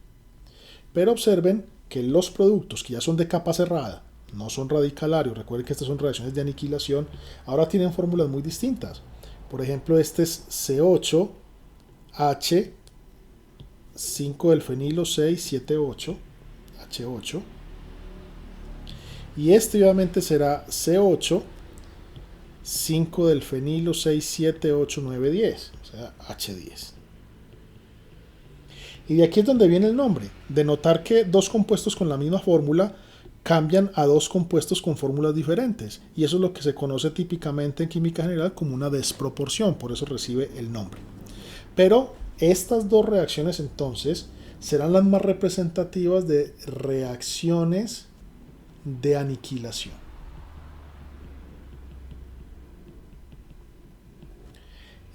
A: Pero observen que los productos que ya son de capa cerrada, no son radicalarios, recuerden que estas son reacciones de aniquilación, ahora tienen fórmulas muy distintas. Por ejemplo, este es C8H, 5 del fenilo, 6, 7, 8, H8. Y este obviamente será C8, 5 del fenilo, 6, 7, 8, 9, 10, o sea, H10. Y de aquí es donde viene el nombre, de notar que dos compuestos con la misma fórmula cambian a dos compuestos con fórmulas diferentes. Y eso es lo que se conoce típicamente en química general como una desproporción, por eso recibe el nombre. Pero estas dos reacciones entonces serán las más representativas de reacciones de aniquilación.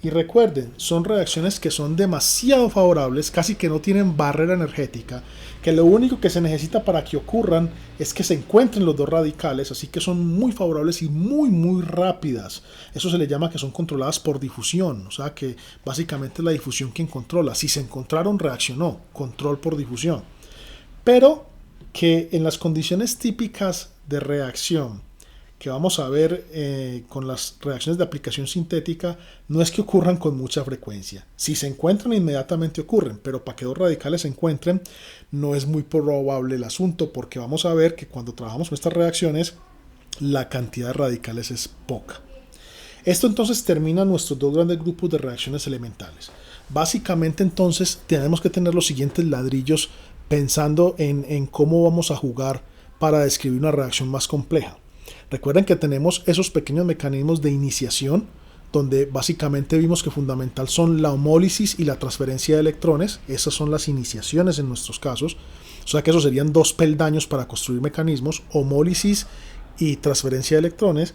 A: Y recuerden, son reacciones que son demasiado favorables, casi que no tienen barrera energética, que lo único que se necesita para que ocurran es que se encuentren los dos radicales, así que son muy favorables y muy rápidas. Eso se le llama que son controladas por difusión, o sea que básicamente es la difusión quien controla. Si se encontraron, reaccionó, control por difusión. Pero que en las condiciones típicas de reacción que vamos a ver con las reacciones de aplicación sintética, no es que ocurran con mucha frecuencia. Si se encuentran, inmediatamente ocurren, pero para que dos radicales se encuentren, no es muy probable el asunto, porque vamos a ver que cuando trabajamos con estas reacciones, la cantidad de radicales es poca. Esto entonces termina nuestros dos grandes grupos de reacciones elementales. Básicamente entonces tenemos que tener los siguientes ladrillos pensando en cómo vamos a jugar para describir una reacción más compleja. Recuerden que tenemos esos pequeños mecanismos de iniciación, donde básicamente vimos que fundamental son la homólisis y la transferencia de electrones. Esas son las iniciaciones en nuestros casos. O sea que esos serían dos peldaños para construir mecanismos, homólisis y transferencia de electrones.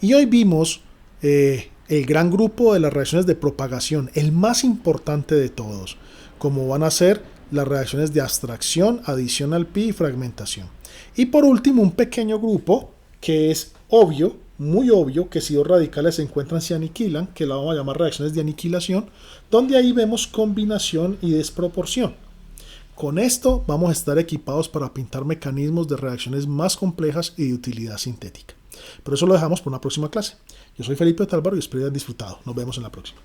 A: Y hoy vimos el gran grupo de las reacciones de propagación, el más importante de todos, como van a ser las reacciones de abstracción, adición al pi y fragmentación. Y por último, un pequeño grupo que es obvio, muy obvio, que si dos radicales se encuentran se aniquilan, que la vamos a llamar reacciones de aniquilación, donde ahí vemos combinación y desproporción. Con esto vamos a estar equipados para pintar mecanismos de reacciones más complejas y de utilidad sintética. Pero eso lo dejamos para una próxima clase. Yo soy Felipe Otálvaro y espero que hayan disfrutado. Nos vemos en la próxima.